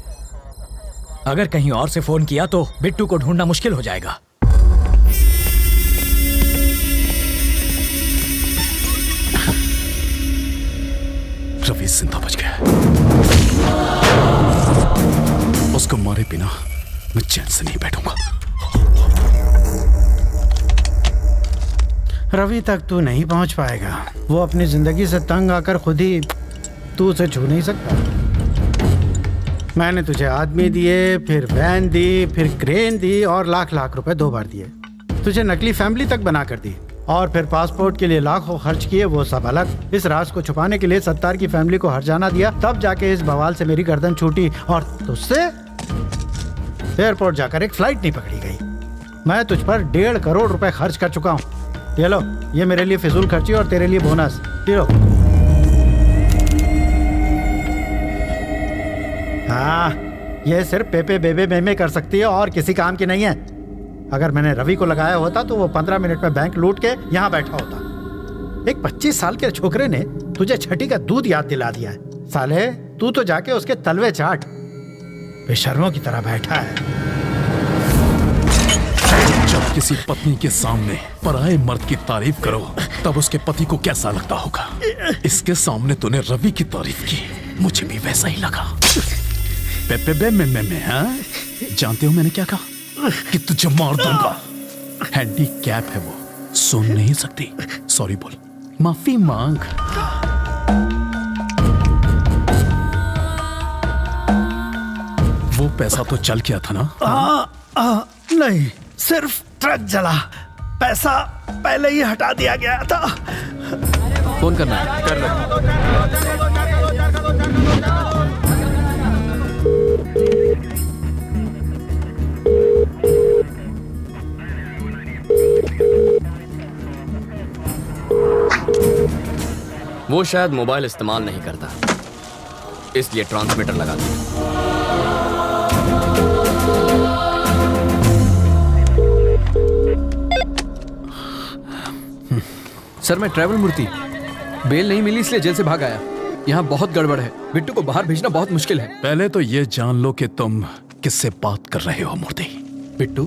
अगर कहीं और से फोन किया तो बिट्टू को ढूंढना मुश्किल हो जाएगा। रवि जिंदा बच गया। उसको मारे बिना मैं चैन से नहीं बैठूंगा। रवि तक तू नहीं पहुंच पाएगा। वो अपनी जिंदगी से तंग आकर खुद ही तू उसे छू नहीं सकता। मैंने तुझे आदमी दिए, फिर वैन दी, फिर क्रेन दी और लाख लाख रुपए 2 बार दिए। तुझे नकली फैमिली तक बना कर दी और फिर पासपोर्ट के लिए लाखों खर्च किए, वो सब अलग। इस राज को छुपाने के लिए सत्तार की फैमिली को हर्जाना दिया, तब जाके इस बवाल से मेरी गर्दन छूटी और तुझसे एयरपोर्ट जाकर एक फ्लाइट नहीं पकड़ी गई। मैं तुझ पर 1.5 करोड़ रुपए खर्च कर चुका हूँ। ये लो, ये मेरे लिए फिजूल खर्ची और तेरे लिए बोनस। ये लो। हाँ, ये सिर्फ पेपे बेबे मेमे कर सकती है और किसी काम की नहीं है। अगर मैंने रवि को लगाया होता तो वो 15 मिनट में बैंक लूट के यहाँ बैठा होता। एक 25 साल के छोकरे ने तुझे छठी का दूध याद दिला दिया है। साले तू तो जाके उसके तलवे चाट, बेशर्मों की तरह बैठा है। जब किसी पत्नी के सामने पराये मर्द की तारीफ करो तब उसके पति को कैसा लगता होगा। इसके सामने तूने रवि की तारीफ की, मुझे भी वैसा ही लगा। हाँ? जानते हो मैंने क्या कहा? कि तुझे मार दूंगा। हैंडीकैप है वो, सुन नहीं सकती। सॉरी बोल, माफी मांग। वो पैसा तो चल गया था ना? नहीं, सिर्फ ट्रक जला, पैसा पहले ही हटा दिया गया था। फोन करना है, कर लो। वो शायद मोबाइल इस्तेमाल नहीं करता, इसलिए ट्रांसमीटर लगा दिया। सर मैं ट्रैवल मूर्ति, बेल नहीं मिली इसलिए जेल से भाग आया। यहाँ बहुत गड़बड़ है, बिट्टू को बाहर भेजना बहुत मुश्किल है। पहले तो ये जान लो कि तुम किससे बात कर रहे हो मूर्ति। बिट्टू?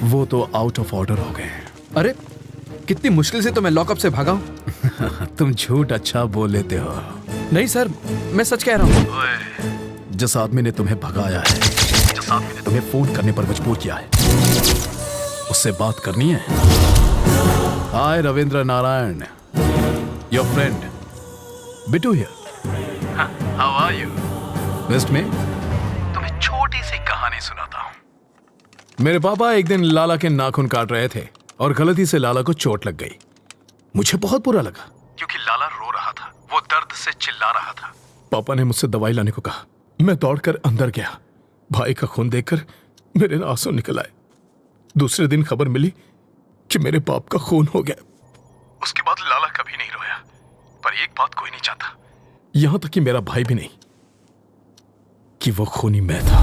वो तो आउट ऑफ ऑर्डर हो गए। अरे कितनी मुश्किल से तो मैं लॉकअप से भागा हूँ। तुम झूठ अच्छा बोल लेते हो। नहीं सर, मैं सच कह रहा हूँ। जिस आदमी ने तुम्हें भगाया है, जिस आदमी ने तुम्हें फोन करने पर मजबूर किया है, उससे बात करनी है। Hi Ravindra Narayan, your friend Bittu here. How are you? वेस्ट में तुम्हें छोटी सी कहानी सुनाता हूं। मेरे पापा एक दिन लाला के नाखून काट रहे थे और गलती से लाला को चोट लग गई। मुझे बहुत बुरा लगा क्योंकि लाला रो रहा था, वो दर्द से चिल्ला रहा था। पापा ने मुझसे दवाई लाने को कहा। मैं दौड़कर अंदर गया। भाई का खून देखकर मेरे आंसू निकल आए। दूसरे दिन खबर मिली कि मेरे बाप का खून हो गया। उसके बाद लाला कभी नहीं रोया, पर एक बात कोई नहीं चाहता, यहां तक कि मेरा भाई भी नहीं, कि वो खूनी मैं था।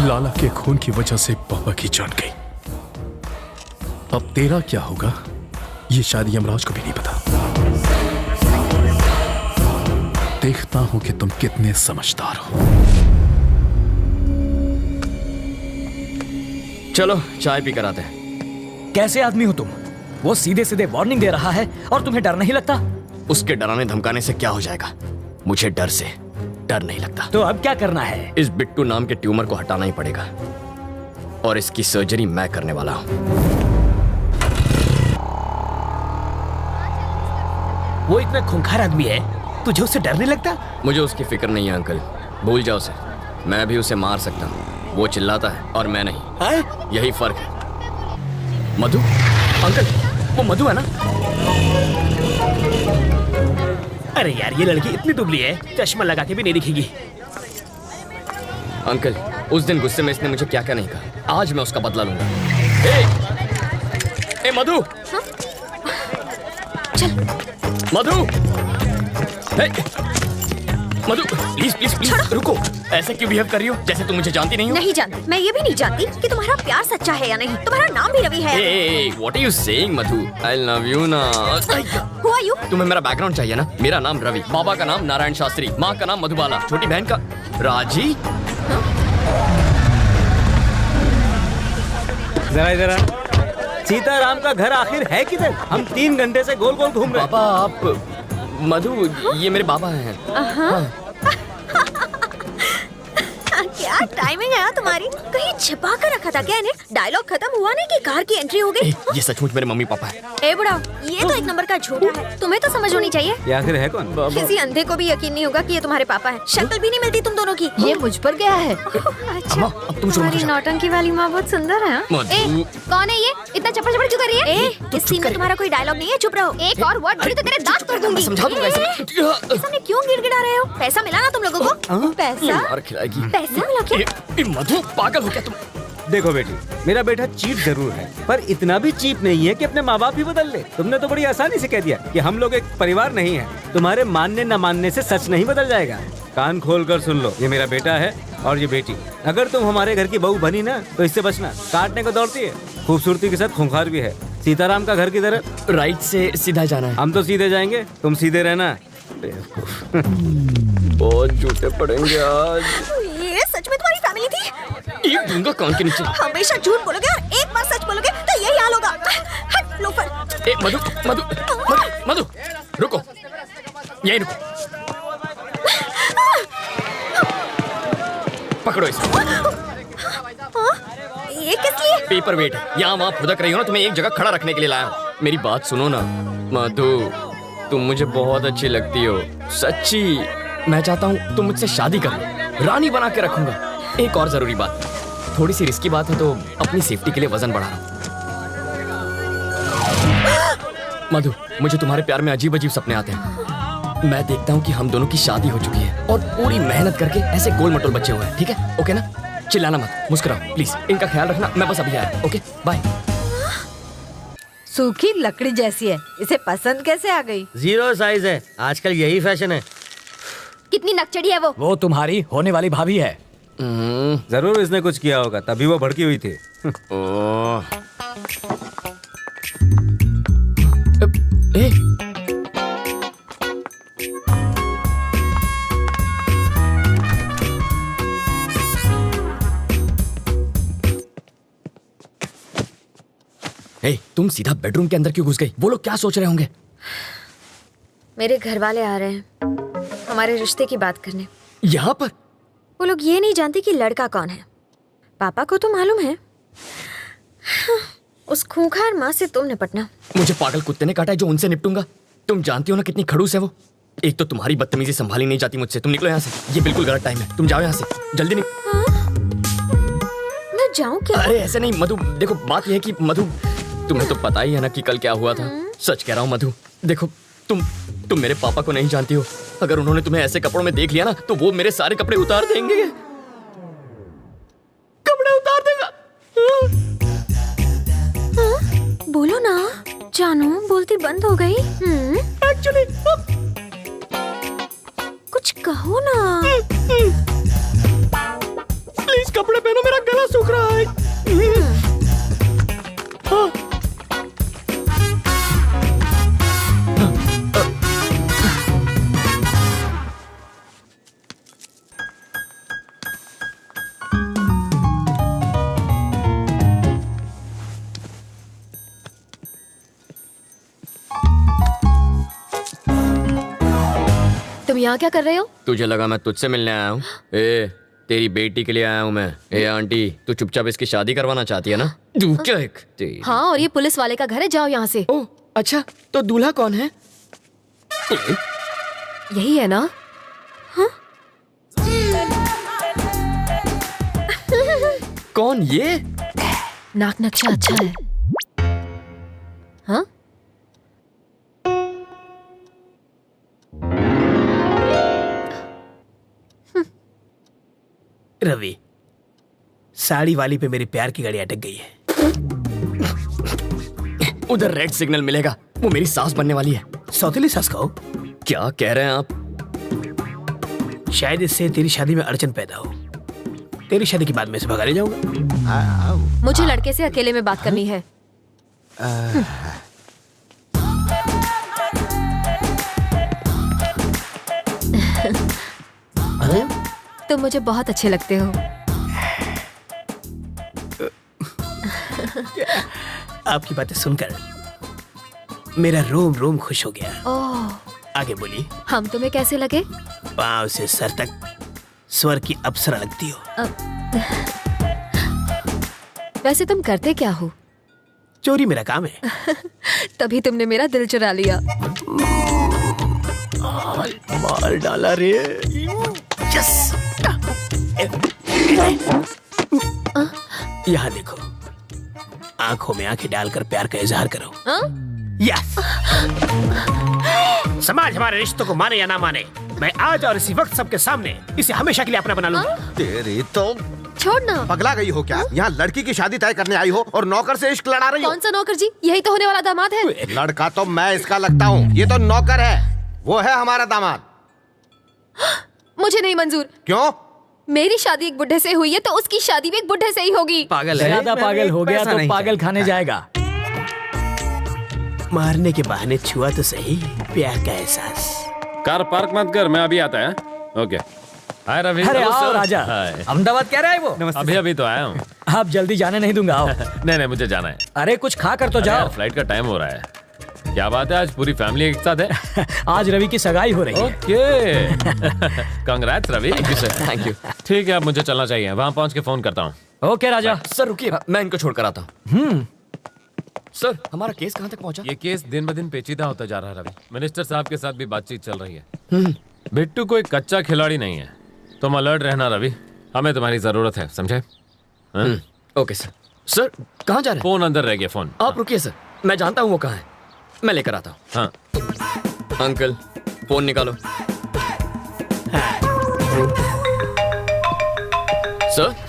लाला के खून की वजह से पापा की जान गई। अब तेरा क्या होगा ये शायद यमराज को भी नहीं पता। देखता हूं कि तुम कितने समझदार हो। चलो चाय पी कर आते हैं। कैसे आदमी हो तुम? वो सीधे सीधे वार्निंग दे रहा है और तुम्हें डर नहीं लगता? उसके डराने धमकाने से क्या हो जाएगा? मुझे डर से डर नहीं लगता। तो अब क्या करना है? इस बिट्टू नाम के ट्यूमर को हटाना ही पड़ेगा और इसकी सर्जरी मैं करने वाला हूं। वो इतना खूंखार आदमी है, तुझे उससे डर नहीं लगता? मुझे उसकी फिक्र नहीं है अंकल, भूल जाओ उसे। मैं भी उसे मार सकता हूँ, वो चिल्लाता है और मैं नहीं। यही फर्क है। मधु अंकल, वो मधु है ना? अरे यार ये लड़की इतनी दुबली है, चश्मा लगा के भी नहीं दिखेगी। अंकल उस दिन गुस्से में इसने मुझे क्या क्या नहीं कहा, आज मैं उसका बदला लूंगा। ए मधु, चल मधु, मधु प्लीज प्लीज प्लीज रुको। ऐसे क्यों बिहेव कर रही हो जैसे तुम मुझे जानती नहीं हो? नहीं जानती, मैं ये भी नहीं जानती कि तुम्हारा प्यार सच्चा है या नहीं। तुम्हारा नाम भी रवि है। What are you saying Madhu? I love you ना। Who are you? तुम्हें मेरा बैकग्राउंड चाहिए ना? मेरा नाम रवि, बाबा का नाम नारायण शास्त्री, माँ का नाम मधुबाला, छोटी बहन का राजी। जरा इधर सीताराम का घर आखिर है किधर? हम 3 घंटे से गोल गोल घूम रहे हैं। बाबा आप मधु, ये मेरे बाबा हैं। क्या टाइमिंग है तुम्हारी? कहीं छिपा कर रखा था क्या इन्हें? डायलॉग खत्म हुआ नहीं कि कार की एंट्री हो गई। ये सचमुच मेरे मम्मी पापा है। ए बुढ़ा, ये तो एक नंबर का झूठा है। तुम्हें तो समझ होनी चाहिए। ये आखिर है कौन? किसी अंधे को भी यकीन नहीं होगा कि ये तुम्हारे पापा है। शक्ल भी नहीं मिलती तुम दोनों की। ये मुझ पर गया है। अच्छा, अब तुम तुम्हारी नौटंकी वाली माँ बहुत सुंदर है। कौन है ये? इतना चप्पड़ चप्पड़ क्यों कर रही है? इस सीन में तुम्हारा कोई डायलॉग नहीं है, चुप रहो। एक और वर्ड बोली तो तेरे दांत तोड़ दूंगी। समझा दूंगा इसे। सामने क्यों गिड़गिड़ा रहे हो? पैसा मिला ना तुम लोगों को? पैसा? मार खिलाएगी। पैसा मिला क्या? मधु पागल हो क्या तुम? देखो बेटी, मेरा बेटा चीप जरूर है, पर इतना भी चीप नहीं है कि अपने माँ बाप ही बदल ले। तुमने तो बड़ी आसानी से कह दिया कि हम लोग एक परिवार नहीं है। तुम्हारे मानने न मानने से सच नहीं बदल जाएगा। कान खोल कर सुन लो, ये मेरा बेटा है और ये बेटी। अगर तुम हमारे घर की बहू बनी ना तो इससे बचना, काटने को दौड़ती है, खूबसूरती के साथ खूंखार भी है। सीताराम का घर किधर है? राइट से सीधा जाना है। हम तो सीधे जाएंगे, तुम सीधे रहना। बहुत झूठे पड़ेंगे आज। ये सच में तुम्हारी फैमिली थी? एक दूंगा कान के नीचे। हमेशा झूठ बोलोगे और एक बार सच बोलोगे तो यही हाल होगा। हट लोफर। ए मधु मधु मधु मधु रुको, यहीं रुको। पकड़ो इसे। ये किस लिए? पेपर वेट है, यहाँ वहाँ फुदक रही हो ना, तुम्हें एक जगह खड़ा रखने के लिए लाया हूँ। मेरी बात सुनो ना मधु, तुम मुझे बहुत अच्छी लगती हो, सच्ची। मैं चाहता हूँ तुम मुझसे शादी कर लो, रानी बना के रखूंगा। एक और जरूरी बात, थोड़ी सी रिस्की बात है तो अपनी सेफ्टी के लिए वजन बढ़ा रहा हूँ। मधु, मुझे तुम्हारे प्यार में अजीब अजीब सपने आते हैं। मैं देखता हूँ कि हम दोनों की शादी हो चुकी है और पूरी मेहनत करके ऐसे गोल मटोल बच्चे हुए हैं। ठीक है, ओके ना? चिल्लाना मत, मुस्कुराओ प्लीज। इनका ख्याल रखना, मैं बस अभी आया। Okay bye. सूखी लकड़ी जैसी है, इसे पसंद कैसे आ गई? 0 साइज है, आजकल यही फैशन है। कितनी नकचड़ी है वो तुम्हारी होने वाली भाभी है। जरूर इसने कुछ किया होगा, तभी वो भड़की हुई थी। तुम सीधा बेडरूम के अंदर क्यों घुस गई? वो लोग क्या सोच रहे होंगे? मेरे घर वाले आ रहे हैं हमारे रिश्ते की बात करने। यहाँ पर? वो लोग ये नहीं जानते कि लड़का कौन है। पापा को तो मालूम है। उस खूंखार माँ से तुम निपटना। मुझे पागल कुत्ते ने काटा है जो उनसे निपटूंगा। तुम जानती हो ना कितनी खड़ूस है वो। एक तो तुम्हारी बदतमीजी संभाली नहीं जाती मुझसे। तुम निकलो यहाँ से, ये बिल्कुल गलत टाइम है। तुम जाओ यहाँ से, जल्दी मैं जाऊँ क्या? अरे ऐसे नहीं मधु, देखो बात यह है कि मधु, तुम्हें तो पता ही है ना कि कल क्या हुआ था। सच कह रहा हूँ मधु, देखो तुम मेरे पापा को नहीं जानती हो। अगर उन्होंने तुम्हें ऐसे कपड़ों में देख लिया ना तो वो मेरे सारे कपड़े उतार देंगे। कपड़े उतार देगा। बोलो ना जानू, बोलती बंद हो गई। एक्चुअली कुछ कहो ना। प्लीज कपड़े पहनो, मेरा गला सूख रहा है। तुम यहाँ क्या कर रहे हो? तुझे लगा मैं तुझसे मिलने आया हूँ? तेरी बेटी के लिए आया हूँ मैं। आंटी, तू चुपचाप इसकी शादी करवाना चाहती है ना? हाँ, और ये पुलिस वाले का घर है, जाओ यहाँ से। ओह अच्छा, तो दूल्हा कौन है? यही है ना? हाँ? कौन ये? नाक नक्शा अच्छा है। हाँ? रवि, साड़ी वाली पे मेरी प्यार की गाड़ी अटक गई है। उधर रेड सिग्नल मिलेगा, वो मेरी सास बनने वाली है। सौतेली सास कहो? क्या कह रहे हैं आप? शायद इससे तेरी शादी में अड़चन पैदा हो। तेरी शादी के बाद मैं इसे भगा ले जाऊंगा। मुझे लड़के से अकेले में बात करनी है। तुम मुझे बहुत अच्छे लगते हो। आपकी बातें सुनकर मेरा रोम रोम खुश हो गया। ओह, आगे बोलिए। हम तुम्हें कैसे लगे? पांव से सर तक स्वर की अप्सरा लगती हो। वैसे तुम करते क्या हो? चोरी मेरा काम है। तभी तुमने मेरा दिल चुरा लिया। माल डाला रे। यस। यहाँ देखो, आंखों में आंखें डालकर प्यार का इजहार करो। यस। समाज हमारे रिश्तों को माने या ना माने, मैं आज और इसी वक्त सबके सामने इसे हमेशा के लिए अपना बना लूंगा। तेरी तो छोड़ ना। पगला गई हो क्या? यहाँ लड़की की शादी तय करने आई हो और नौकर से इश्क लड़ा रही हो? कौन सा नौकर जी? यही तो होने वाला दामाद है। लड़का तो मैं इसका लगता हूँ, ये तो नौकर है। वो है हमारा दामाद। मुझे नहीं मंजूर। क्यों? मेरी शादी एक बुढ़े से हुई है तो उसकी शादी भी एक बुढ़े से ही होगी। पागल है। ज्यादा पागल हो गया तो पागल खाने जाएगा। मारने के बहाने छुआ तो सही, प्यार का एहसास। कार पार्क मत कर, मैं अभी आता है। ओके। हाय रवि। अरे आओ राजा। अहमदाबाद कह रहा है वो? अभी अभी तो आया हूँ। आप जल्दी जाने नहीं दूंगा, आओ। नहीं मुझे जाना है। अरे कुछ खा कर तो जाओ। फ्लाइट का टाइम हो रहा है। क्या बात है, आज पूरी फैमिली एक साथ है? आज रवि की सगाई हो रही है। Okay. Congrats Ravi. Thank you sir, thank you. ठीक है, अब मुझे चलना चाहिए, वहाँ पहुँच के फोन करता हूँ। ओके राजा। सर रुकिए, मैं इनको छोड़कर आता हूँ। सर हमारा केस कहाँ तक पहुँचा? ये केस दिन ब दिन पेचीदा होता जा रहा है रवि। मिनिस्टर साहब के साथ भी बातचीत चल रही है। बिट्टू कोई कच्चा खिलाड़ी नहीं है। तुम अलर्ट रहना रवि, हमें तुम्हारी जरूरत है, समझे? Okay sir. सर कहाँ जा रहे हैं? फोन अंदर रह गया। फोन आप रुकिए सर, मैं जानता हूँ वो कहाँ है, मैं लेकर आता हूँ। हाँ। अंकल फोन निकालो। सर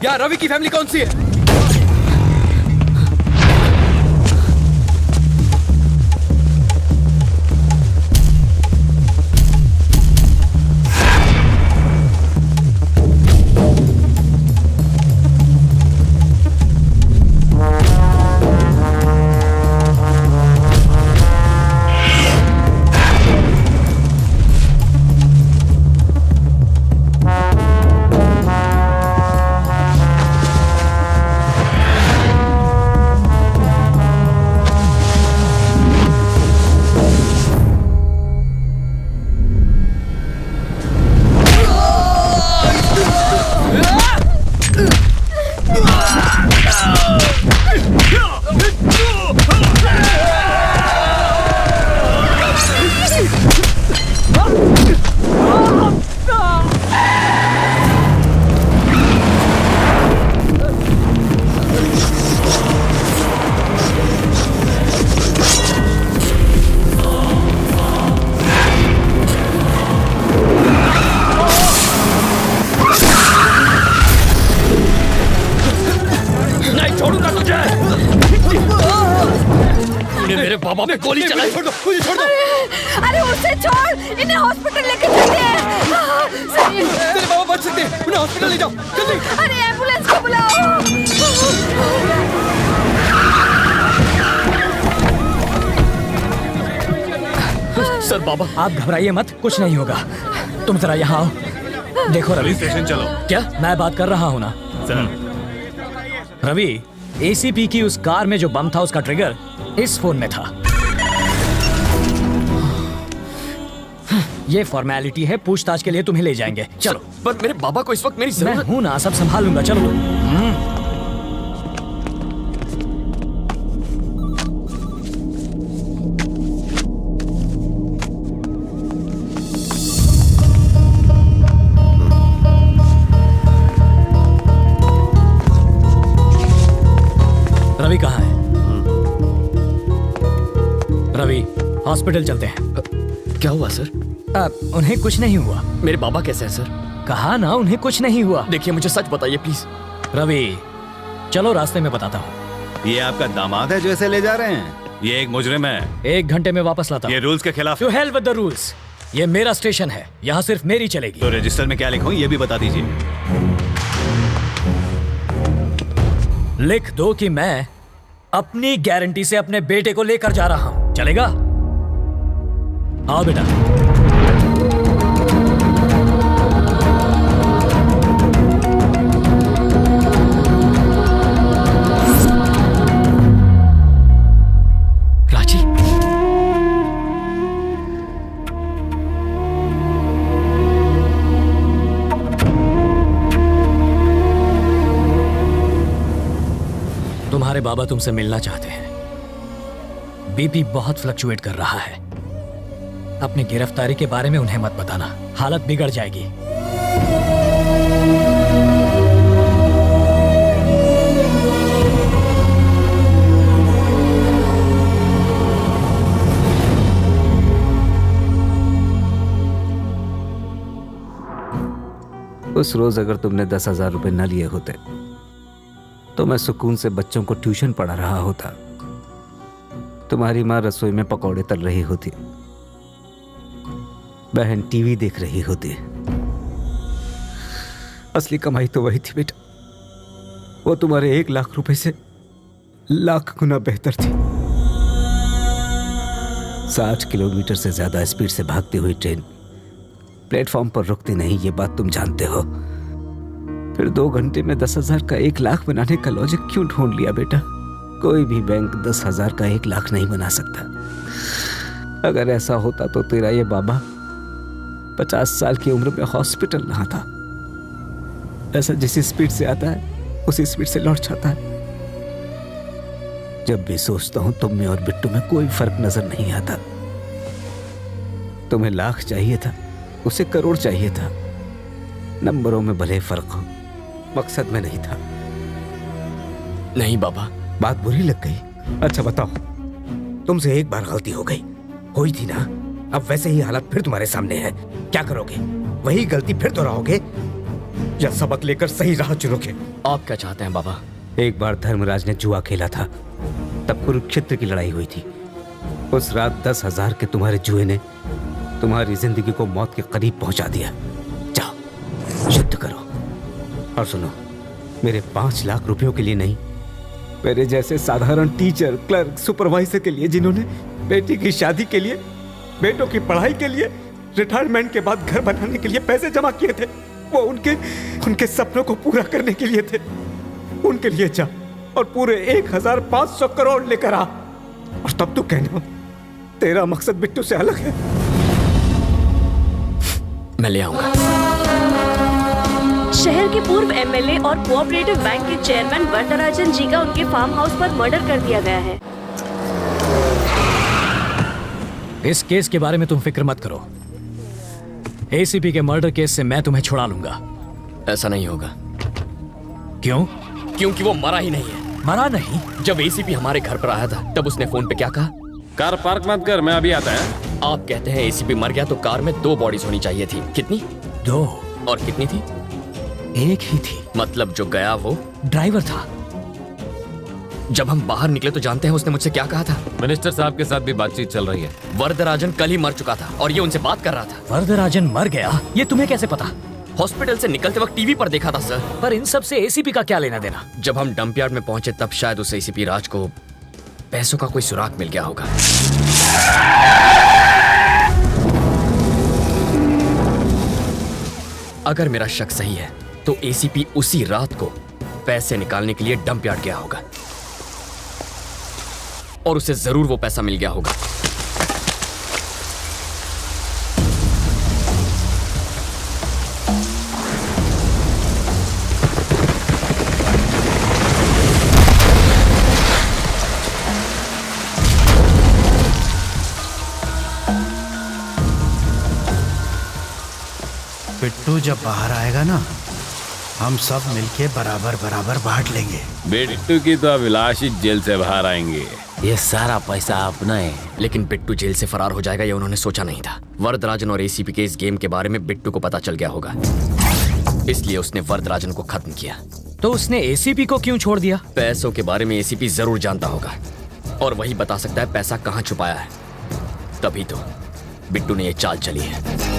यार रवि की फैमिली कौन सी है? बाबा पे गोली चलाई। छोड़ दो, मुझे छोड़ दो। अरे उसे छोड़, इन्हें हॉस्पिटल लेके चलते हैं। तेरे बाबा बच सकते हैं, उन्हें हॉस्पिटल ले जाओ जल्दी। अरे एम्बुलेंस को बुलाओ। सर बाबा आप घबराइए मत, कुछ नहीं होगा। तुम जरा यहाँ आओ। देखो रवि, स्टेशन चलो। क्या? मैं बात कर रहा हूँ ना सर। रवि, एसीपी की उस कार में जो बम था उसका ट्रिगर इस फोन में था। ये फॉर्मेलिटी है, पूछताछ के लिए तुम्हें ले जाएंगे। चलो। पर मेरे बाबा को इस वक्त मेरी मैं हूं ना, सब संभाल लूंगा। चलो। रवि कहाँ है? रवि, हॉस्पिटल चलते हैं। क्या हुआ सर? उन्हें कुछ नहीं हुआ। मेरे बाबा कैसे हैं सर? कहा ना उन्हें कुछ नहीं हुआ। देखिए मुझे सच बताइए प्लीज। रवि चलो, रास्ते में बताता हूँ। ये आपका दामाद है जो इसे ले जा रहे हैं? ये एक मुजरिम है। 1 घंटे में वापस लाता हूँ। ये रूल्स के खिलाफ। To hell with the rules. ये मेरा स्टेशन है, यहाँ सिर्फ मेरी चलेगी। तो रजिस्टर में क्या लिखूं ये भी बता दीजिए। लिख दो कि मैं अपनी गारंटी से अपने बेटे को लेकर जा रहा हूं। चलेगा? आओ बेटा। राजी, तुम्हारे बाबा तुमसे मिलना चाहते हैं। बीपी बहुत फ्लक्चुएट कर रहा है। अपनी गिरफ्तारी के बारे में उन्हें मत बताना, हालत बिगड़ जाएगी। उस रोज अगर तुमने 10,000 रुपए न लिए होते तो मैं सुकून से बच्चों को ट्यूशन पढ़ा रहा होता। तुम्हारी माँ रसोई में पकौड़े तल रही होती, बहन टीवी देख रही होती। असली कमाई तो वही थी बेटा, वो तुम्हारे 1 लाख रुपए से लाख गुना बेहतर थी। 60 किलोमीटर से ज्यादा स्पीड से भागती हुई ट्रेन प्लेटफॉर्म पर रुकती नहीं, ये बात तुम जानते हो। फिर 2 घंटे में 10,000 का 1 लाख बनाने का लॉजिक क्यों ढूंढ लिया बेटा? कोई भी बैंक 10,000 का 1 लाख नहीं बना सकता। अगर ऐसा होता तो तेरा ये बाबा 50 साल की उम्र में हॉस्पिटल रहा था। ऐसा जिस स्पीड से आता है उसी स्पीड से लौट जाता है। जब भी सोचता हूं तुम में और बिट्टू में कोई फर्क नजर नहीं आता। तुम्हें लाख चाहिए था, उसे करोड़ चाहिए था। नंबरों में भले फर्क हो, मकसद में नहीं था। नहीं बाबा, बात बुरी लग गई? अच्छा बताओ, तुमसे एक बार गलती हो गई, हुई थी ना? अब वैसे ही हालत फिर तुम्हारे सामने है, क्या करोगे? वही गलती फिर दोहराओगे या सबक लेकर सही राह चुनोगे? आप क्या चाहते हैं बाबा? एक बार धर्मराज ने जुआ खेला था, तब कुरुक्षेत्र की लड़ाई हुई थी। उस रात 10,000 के तुम्हारे जुए ने तुम्हारी जिंदगी को मौत के करीब पहुंचा दिया। जाओ युद्ध करो। और सुनो, मेरे 5 लाख रुपयों के लिए नहीं, मेरे जैसे साधारण टीचर, क्लर्क, सुपरवाइजर के लिए, जिन्होंने बेटी की शादी के लिए, बेटों की पढ़ाई के लिए, रिटायरमेंट के बाद घर बनाने के लिए पैसे जमा किए थे, वो उनके सपनों को पूरा करने के लिए थे। उनके लिए जा और पूरे 1,500 करोड़ लेकर आ, और तब तू कहना तेरा मकसद बिट्टू से अलग है। मैं ले आऊंगा। शहर के पूर्व एमएलए और कोऑपरेटिव बैंक के चेयरमैन वरदराजन जी का उनके फार्म हाउस पर मर्डर कर दिया गया है। इस केस के बारे में तुम फिक्र मत करो। एसीपी के मर्डर केस से मैं तुम्हें छुड़ा लूंगा। ऐसा नहीं होगा। क्यों? क्योंकि वो मरा ही नहीं है। मरा नहीं? जब एसीपी हमारे घर पर आया था तब उसने फोन पे क्या कहा? कार पार्क मत कर, मैं अभी आता है। आप कहते हैं एसीपी मर गया तो कार में 2 बॉडीज होनी चाहिए थी। कितनी? 2। और कितनी थी? 1 ही थी। मतलब जो गया वो ड्राइवर था। जब हम बाहर निकले तो जानते हैं उसने मुझसे क्या कहा था? मिनिस्टर साहब के साथ भी बातचीत चल रही है। वरदराजन कल ही मर चुका था और ये उनसे बात कर रहा था। वरदराजन मर गया? ये तुम्हें कैसे पता? हॉस्पिटल से निकलते वक्त टीवी पर देखा था सर। पर इन सब से एसीपी का क्या लेना देना? जब हम डंप यार्ड में पहुंचे तब शायद उस एसीपी राज को पैसों का कोई सुराग मिल गया होगा। अगर मेरा शक सही है तो एसीपी उसी रात को पैसे निकालने के लिए डंप यार्ड गया होगा और उसे जरूर वो पैसा मिल गया होगा। बिट्टू जब बाहर आएगा ना, हम सब मिलके बराबर बराबर बांट लेंगे। बिट्टू की तो अभिलाष जेल से बाहर आएंगे। ये सारा पैसा अपना है। लेकिन बिट्टू जेल से फरार हो जाएगा ये उन्होंने सोचा नहीं था। वरदराजन और एसीपी के इस गेम के बारे में बिट्टू को पता चल गया होगा, इसलिए उसने वरदराजन को खत्म किया। तो उसने एसीपी को क्यों छोड़ दिया? पैसों के बारे में एसीपी जरूर जानता होगा और वही बता सकता है पैसा कहाँ छुपाया है। तभी तो बिट्टू ने ये चाल चली है।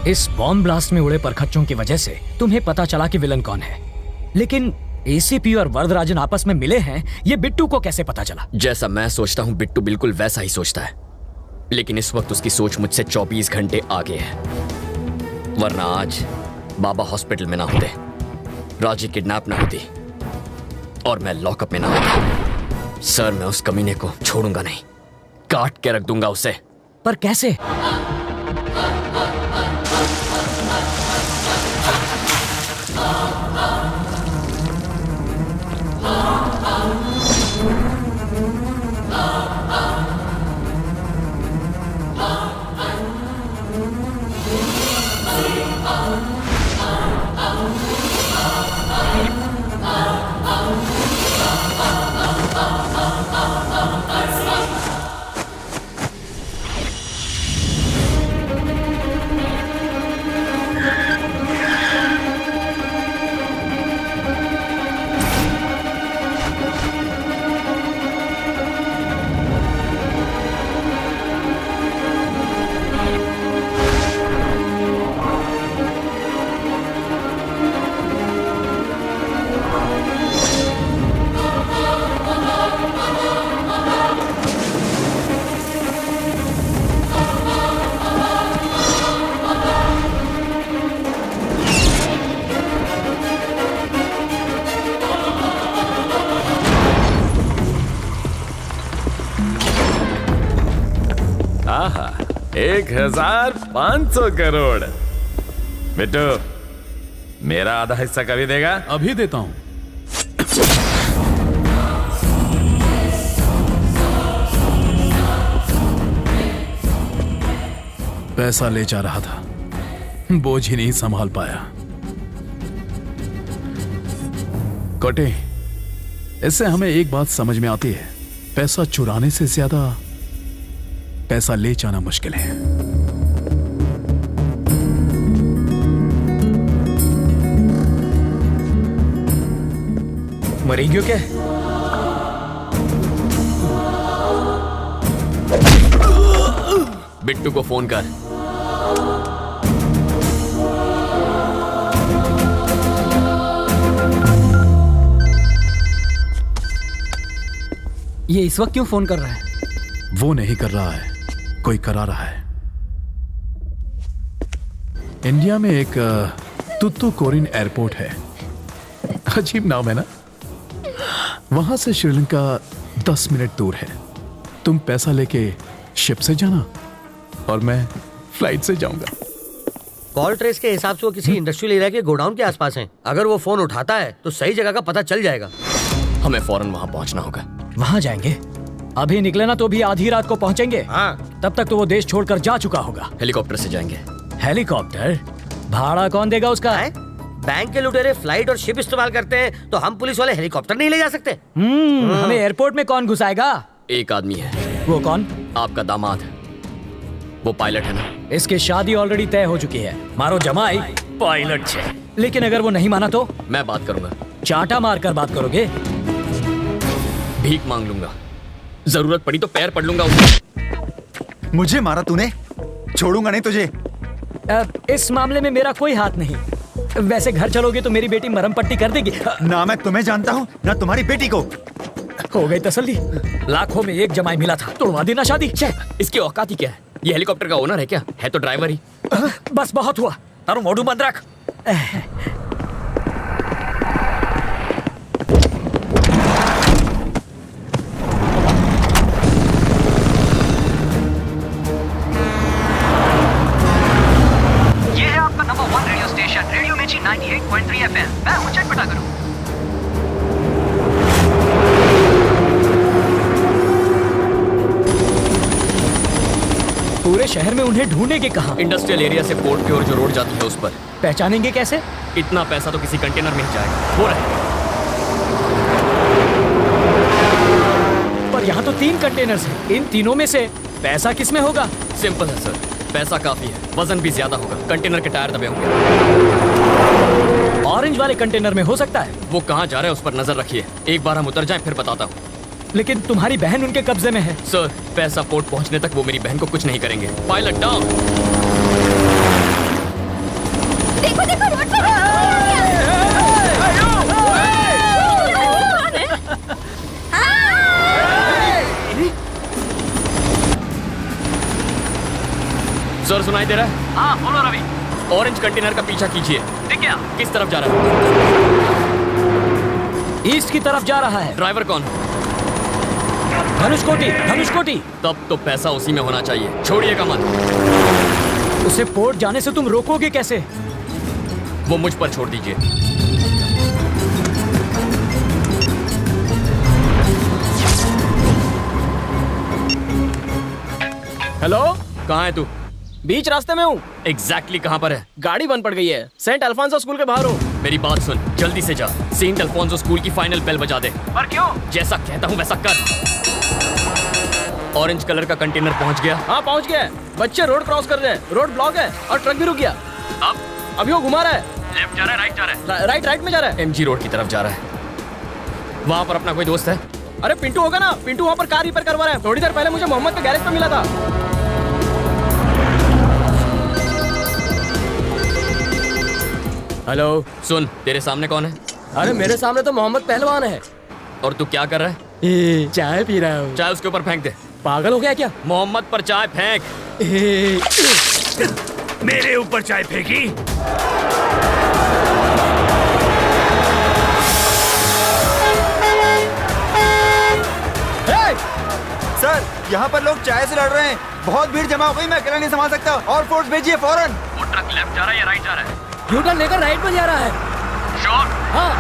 इस बॉम्ब ब्लास्ट में उड़े परखच्चों की वजह से तुम्हें पता चला कि विलन कौन है, लेकिन एसीपी और वरदराजन आपस में मिले हैं, ये बिट्टू को कैसे पता चला? जैसा मैं सोचता हूँ बिट्टू बिल्कुल वैसा ही सोचता है, लेकिन इस वक्त उसकी सोच मुझसे 24 घंटे आगे है। वरना आज बाबा हॉस्पिटल में ना होते, राजी किडनैप ना होती और मैं लॉकअप में ना होता। सर, मैं उस कमीने को छोड़ूंगा नहीं, काट के रख दूंगा उसे। पर कैसे? 1500 करोड़। बिट्टू, मेरा आधा हिस्सा कभी देगा? अभी देता हूं। पैसा ले जा रहा था, बोझ ही नहीं संभाल पाया। कटे, इससे हमें एक बात समझ में आती है, पैसा चुराने से ज्यादा पैसा ले जाना मुश्किल है। मरी क्यों क्या? बिट्टू को फोन कर। ये इस वक्त क्यों फोन कर रहा है? वो नहीं कर रहा है, कोई करा रहा है। इंडिया में एक तुत्तुकोरिन एयरपोर्ट है, अजीब नाम है ना। वहां से श्रीलंका 10 मिनट दूर है। तुम पैसा लेके शिप से जाना और मैं फ्लाइट से जाऊंगा। कॉल ट्रेस के हिसाब से वो किसी इंडस्ट्रियल एरिया के गोडाउन के आसपास हैं। अगर वो फोन उठाता है तो सही जगह का पता चल जाएगा। हमें फौरन वहां पहुंचना होगा। वहां जाएंगे? अभी निकले ना तो भी आधी रात को पहुंचेंगे। हाँ। तब तक तो वो देश छोड़कर जा चुका होगा। हेलीकॉप्टर से जाएंगे। हेलीकॉप्टर? भाड़ा कौन देगा उसका? बैंक के लुटेरे फ्लाइट और शिप इस्तेमाल करते हैं, तो हम पुलिस वाले हेलीकॉप्टर नहीं ले जा सकते। हमें एयरपोर्ट में कौन घुसाएगा? एक आदमी है। वो कौन? आपका दामाद। वो पायलट है ना? इसकी शादी ऑलरेडी तय हो चुकी है। मारो जमाई पायलट है। लेकिन अगर वो नहीं माना तो? मैं बात करूंगा। चाटा मारकर बात करोगे? भीख मांग लूंगा, जरूरत पड़ी तो पैर पड़ लूंगा उसके। मुझे मारा तूने, छोड़ूंगा नहीं तुझे। इस मामले में मेरा कोई हाथ नहीं। वैसे घर चलोगे तो मेरी बेटी मरहम पट्टी कर देगी। ना मैं तुम्हें जानता हूँ ना तुम्हारी बेटी को। हो गई तसल्ली। लाखों में एक जमाई मिला था, तोड़वा देना शादी। इसकी औकात ही क्या है? ये हेलीकॉप्टर का ओनर है क्या? है तो ड्राइवर ही। बस बहुत हुआ, तारो मोडू बंद रख। ये है आपका नंबर 1 रेडियो स्टेशन, रेडियो मिर्ची 98.3 FM। मैं हूं चटपटा करूं। पूरे शहर में उन्हें ढूंढेंगे कहाँ? इंडस्ट्रियल एरिया से पोर्ट की ओर जो रोड जाती है उस पर। पहचानेंगे कैसे? इतना पैसा तो किसी कंटेनर में ही जाएगा। वो रहेगा। पर यहाँ तो 3 कंटेनर्स हैं। इन तीनों में से पैसा किस में होगा? सिंपल है सर, पैसा काफी है, वजन भी ज्यादा होगा। कंटेनर के टायर दबे होंगे। ऑरेंज वाले कंटेनर में हो सकता है। वो कहाँ जा रहा है उस पर नजर रखिए। एक बार हम उतर जाएं फिर बताता हूँ। लेकिन तुम्हारी बहन उनके कब्जे में है। सर, पैसा पोर्ट पहुंचने तक वो मेरी बहन को कुछ नहीं करेंगे। Pilot down. देखो देखो रोड पर सर, सुनाई दे रहा है? हाँ बोलो रवि। ऑरेंज कंटेनर का पीछा कीजिए। ठीक है। किस तरफ जा रहा है? ईस्ट की तरफ जा रहा है। ड्राइवर कौन? धनुषकोटी। धनुषकोटी। तब तो पैसा उसी में होना चाहिए। छोड़िएगा मत। उसे पोर्ट जाने से तुम रोकोगे कैसे? वो मुझ पर छोड़ दीजिए। हेलो, कहाँ है तू? बीच रास्ते में हूँ। एग्जैक्टली कहाँ पर है? गाड़ी बंद पड़ गई है। सेंट अल्फांसो स्कूल के बाहर हूँ। मेरी बात सुन, जल्दी से जा। सेंट अल्फांसो स्कूल की फाइनल बेल बजा दे। पर क्यों? जैसा कहता हूँ वैसा कर। ऑरेंज कलर का कंटेनर पहुँच गया? हाँ पहुँच गया। बच्चे रोड क्रॉस कर रहे हैं। रोड ब्लॉक है और ट्रक भी रुक गया। अब अभी वो घुमा रहा है। लेफ्ट जा रहा है, राइट जा रहा है? राइट में जा रहा है। एमजी रोड की तरफ जा रहा है। वहाँ पर अपना कोई दोस्त है? अरे पिंटू होगा ना, पिंटू वहाँ पर कार रिपेयर करवा रहा है। थोड़ी देर पहले मुझे मोहम्मद के गैरेज पे मिला था। हेलो, सुन, तेरे सामने कौन है? अरे मेरे सामने तो मोहम्मद पहलवान है। और तू क्या कर रहा है? चाय पी रहा हूँ। चाय उसके ऊपर फेंक दे। पागल हो गया क्या? मोहम्मद पर चाय फेंक। मेरे ऊपर चाय फेंकी? सर, यहाँ पर लोग चाय से लड़ रहे हैं। बहुत भीड़ जमा हो गई, मैं अकेला नहीं संभाल सकता। और फोर्स भेजिए फौरन। वो ट्रक लेफ्ट जा रहा है या राइट जा रहा है? यूटर्न लेकर राइट में जा रहा है। श्योर? हाँ।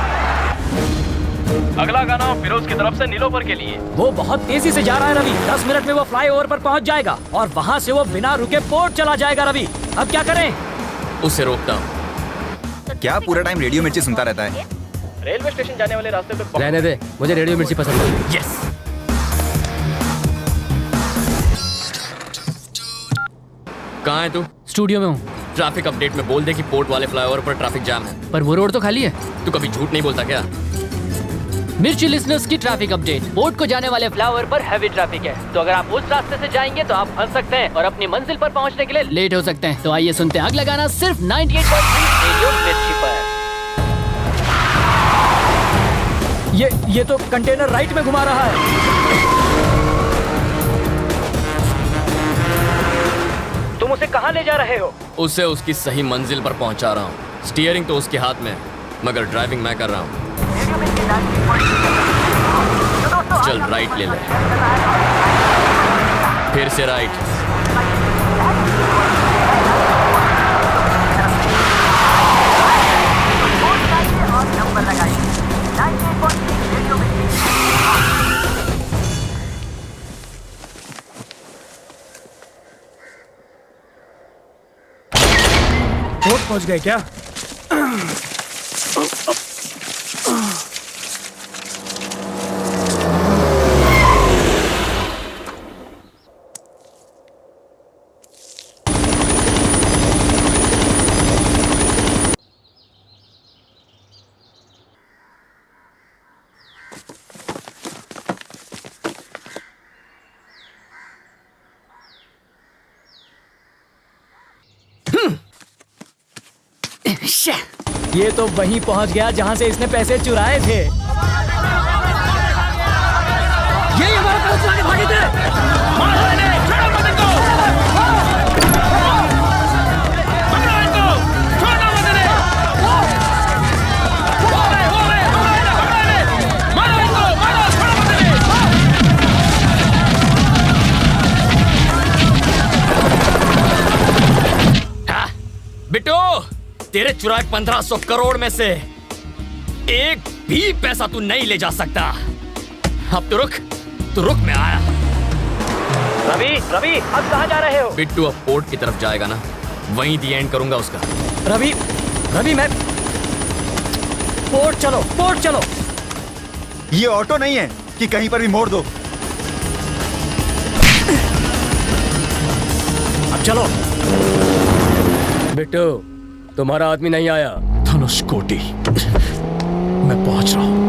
अगला गाना फिरोज की तरफ से नीलोफर के लिए। वो बहुत तेजी से जा रहा है रवि। 10 मिनट में वो फ्लाईओवर पर पहुंच जाएगा और वहाँ से वो बिना रुके पोर्ट चला जाएगा। रवि अब क्या करें? उसे रोकता हूँ। क्या पूरा टाइम रेडियो मिर्ची सुनता रहता है? रेलवे स्टेशन जाने वाले रास्ते पे रहने दे, मुझे रेडियो मिर्ची पसंद है। यस। कहाँ है तू? स्टूडियो में हूँ। ट्रैफिक अपडेट में बोल दे कि पोर्ट वाले फ्लाईओवर पर ट्रैफिक जाम है। पर वो रोड तो खाली है। तू कभी झूठ नहीं बोलता क्या? मिर्ची लिसनर्स की ट्रैफिक अपडेट। पोर्ट को जाने वाले फ्लाईओवर पर हैवी ट्रैफिक है, तो अगर आप उस रास्ते से जाएंगे तो आप फंस सकते हैं और अपनी मंजिल पर पहुंचने के लिए लेट हो सकते हैं। तो आइए सुनते हैं अगला गाना सिर्फ 98.3 रेडियो मिर्ची पर। ये तो कंटेनर राइट में घुमा रहा है। तुम उसे कहाँ ले जा रहे हो? उसे उसकी सही मंजिल पर पहुंचा रहा हूँ। स्टीयरिंग तो उसके हाथ में है, मगर ड्राइविंग मैं कर रहा हूँ। चल राइट ले ले, फिर से राइट। पोर्ट पहुंच गए क्या? ये तो वहीं पहुंच गया जहां से इसने पैसे चुराए थे। यही हमारा पैसा चुरा के भागे थे। मारो इन्हें, छोड़ो मत इनको। पकड़ो इनको, छोड़ो मत इन्हें। मारो इनको, मारो, छोड़ो मत इन्हें। बिट्टू, तेरे चुराए 1500 करोड़ में से एक भी पैसा तू नहीं ले जा सकता। अब तो रुक मैं आया। रवि अब कहाँ जा रहे हो? बिट्टू अब पोर्ट की तरफ जाएगा ना, वहीं दी एंड करूंगा उसका। रवि मैं पोर्ट चलो। ये ऑटो नहीं है कि कहीं पर भी मोड़ दो। अब चलो। बिट्टू, तुम्हारा आदमी नहीं आया। धनुषकोटि, मैं पहुंच रहा हूं।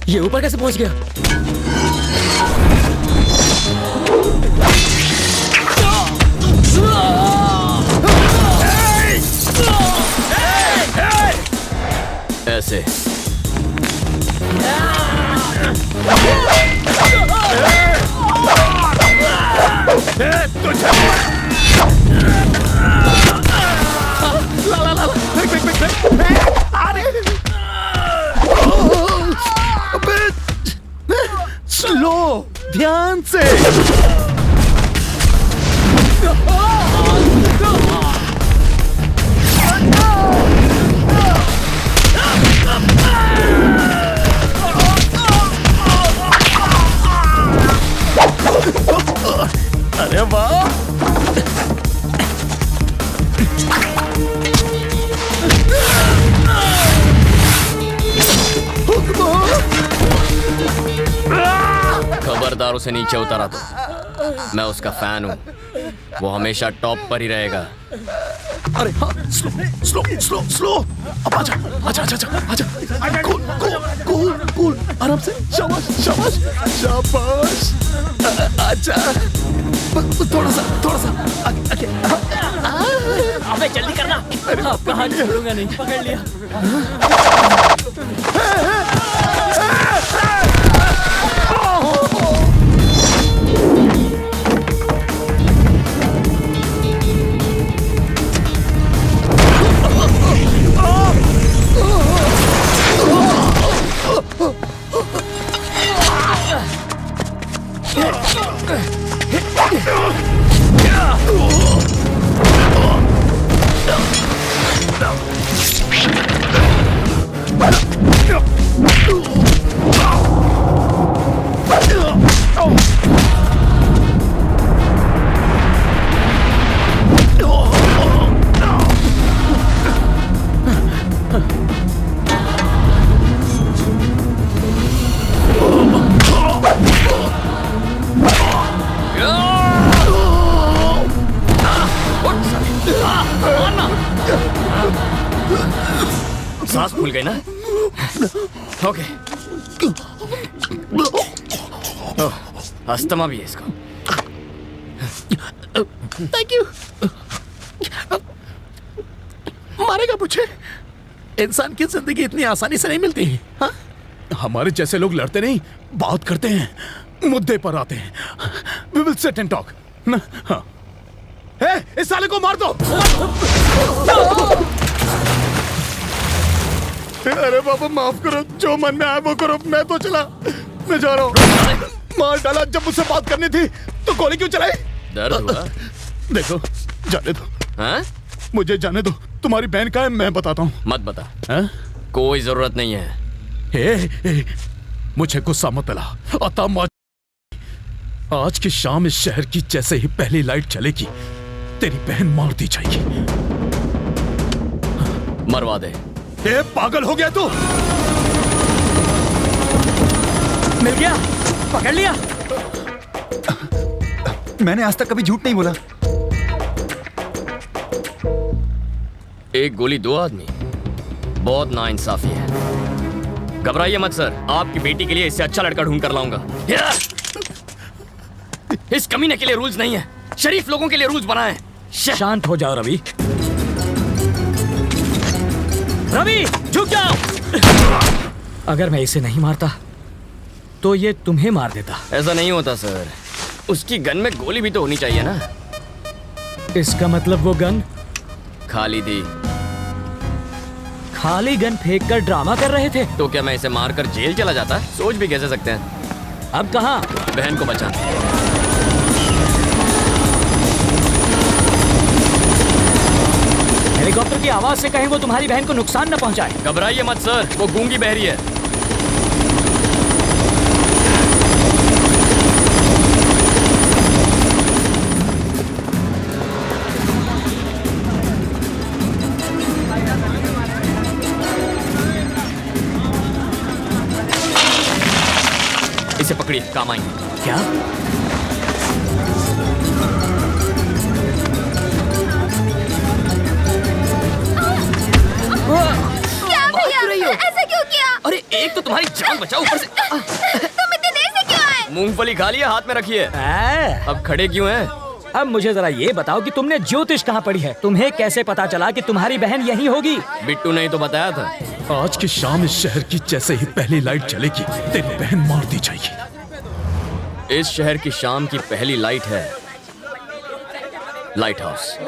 ये ऊपर कैसे पहुंच गया? ऐसे स्लो, ध्यान से। अरे वाह, किरदार उसे नीचे उतारा तो मैं उसका फैन हूँ। वो हमेशा टॉप पर ही रहेगा। अरे हाँ, स्लो स्लो स्लो स्लो। अब आजा आजा आजा आजा आजा। कूल कूल कूल कूल, आराम से। शाबाश शाबाश शाबाश। आजा, थोड़ा सा आगे। अबे जल्दी करना। आपका हाथ छोड़ूंगा नहीं। पकड़ लिया। सांस फूल गई ना? ओके। अस्थमा भी है इसको। Thank you. मारेगा मुझे? इंसान की जिंदगी इतनी आसानी से नहीं मिलती। हाँ? हमारे जैसे लोग लड़ते नहीं, बात करते हैं, मुद्दे पर आते हैं। We will sit and talk. ना? हाँ। इस साले को मार दो। अरे बाबा माफ करो, जो मन में आया वो करो। मैं तो चला, मैं जा रहा हूँ। मार डाला। जब मुझसे बात करनी थी तो गोली क्यों चलाई? दर्द हुआ? देखो, जाने दो। हाँ? मुझे जाने दो। तुम्हारी बहन का है, मैं बताता हूँ। मत बता। हाँ? कोई जरूरत नहीं है। मुझे गुस्सा मत दिला। आज की शाम इस शहर की जैसे ही पहली लाइट चलेगी, तेरी बहन मार दी जाएगी। मरवा दे। पागल हो गया तू? मिल गया, पकड़ लिया। मैंने आज तक कभी झूठ नहीं बोला। एक गोली दो आदमी, बहुत नाइंसाफी है। घबराइए मत सर, आपकी बेटी के लिए इससे अच्छा लड़का ढूंढ कर लाऊंगा। इस कमीने के लिए रूल्स नहीं है, शरीफ लोगों के लिए रूल्स बनाए हैं। शांत हो जाओ रवि। रवि झुक जाओ। अगर मैं इसे नहीं मारता तो ये तुम्हें मार देता। ऐसा नहीं होता सर, उसकी गन में गोली भी तो होनी चाहिए ना। इसका मतलब वो गन खाली थी। खाली गन फेंक कर ड्रामा कर रहे थे? तो क्या मैं इसे मारकर जेल चला जाता? सोच भी कैसे सकते हैं। अब कहाँ? बहन को बचाना। हेलीकॉप्टर की आवाज से कहीं वो तुम्हारी बहन को नुकसान न पहुंचाए। घबराइए मत सर, वो गूंगी बहरी है। इसे पकड़िए, काम आएंगे। क्या? ऐसा क्यों किया? अरे एक तो तुम्हारी जान बचाओ, ऊपर से तुम इतने देर से क्यों आए? मूंगफली खा लिया, हाथ में रखिए। अब खड़े क्यों हैं? अब मुझे जरा ये बताओ कि तुमने ज्योतिष कहाँ पढ़ी है? तुम्हें कैसे पता चला कि तुम्हारी बहन यहीं होगी? बिट्टू नहीं तो बताया था। आज की शाम इस शहर की जैसे ही पहली लाइट चलेगी, तेरी बहन मार दी जाएगी। इस शहर की शाम की पहली लाइट है लाइट हाउस।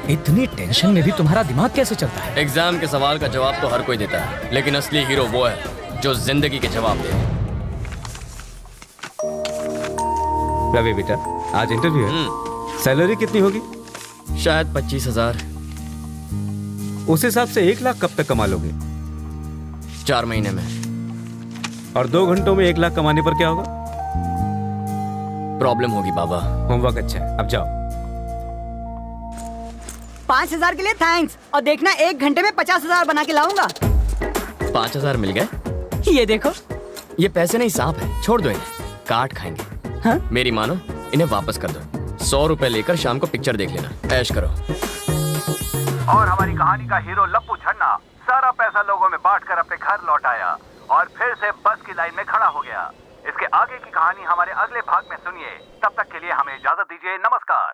इतनी टेंशन में भी तुम्हारा दिमाग कैसे चलता है? एग्जाम के सवाल का जवाब तो हर कोई देता है, लेकिन असली हीरो वो है जो जिंदगी के जवाब दे। रवि बेटा, आज इंटरव्यू है। सैलरी कितनी होगी? शायद 25,000। उस हिसाब से 1 लाख कब तक कमा लोगे? 4 महीने में। और 2 घंटों में 1 लाख कमाने पर क्या होगा? प्रॉब्लम होगी बाबा। होमवर्क अच्छा है, अब जाओ। 5,000 के लिए थैंक्स। और देखना 1 घंटे में 50,000 बना के लाऊंगा। 5,000 मिल गए। ये देखो। ये पैसे नहीं सांप है, छोड़ दो इन्हें, काट खाएंगे। हाँ? मेरी मानो, इन्हें वापस कर दो। 100 रुपए लेकर शाम को पिक्चर देख लेना, ऐश करो। और हमारी कहानी का हीरो लप्पू झन्ना सारा पैसा लोगों में बांटकर अपने घर लौट आया और फिर से बस की लाइन में खड़ा हो गया। इसके आगे की कहानी हमारे अगले भाग में सुनिए। तब तक के लिए हमें इजाजत दीजिए। नमस्कार।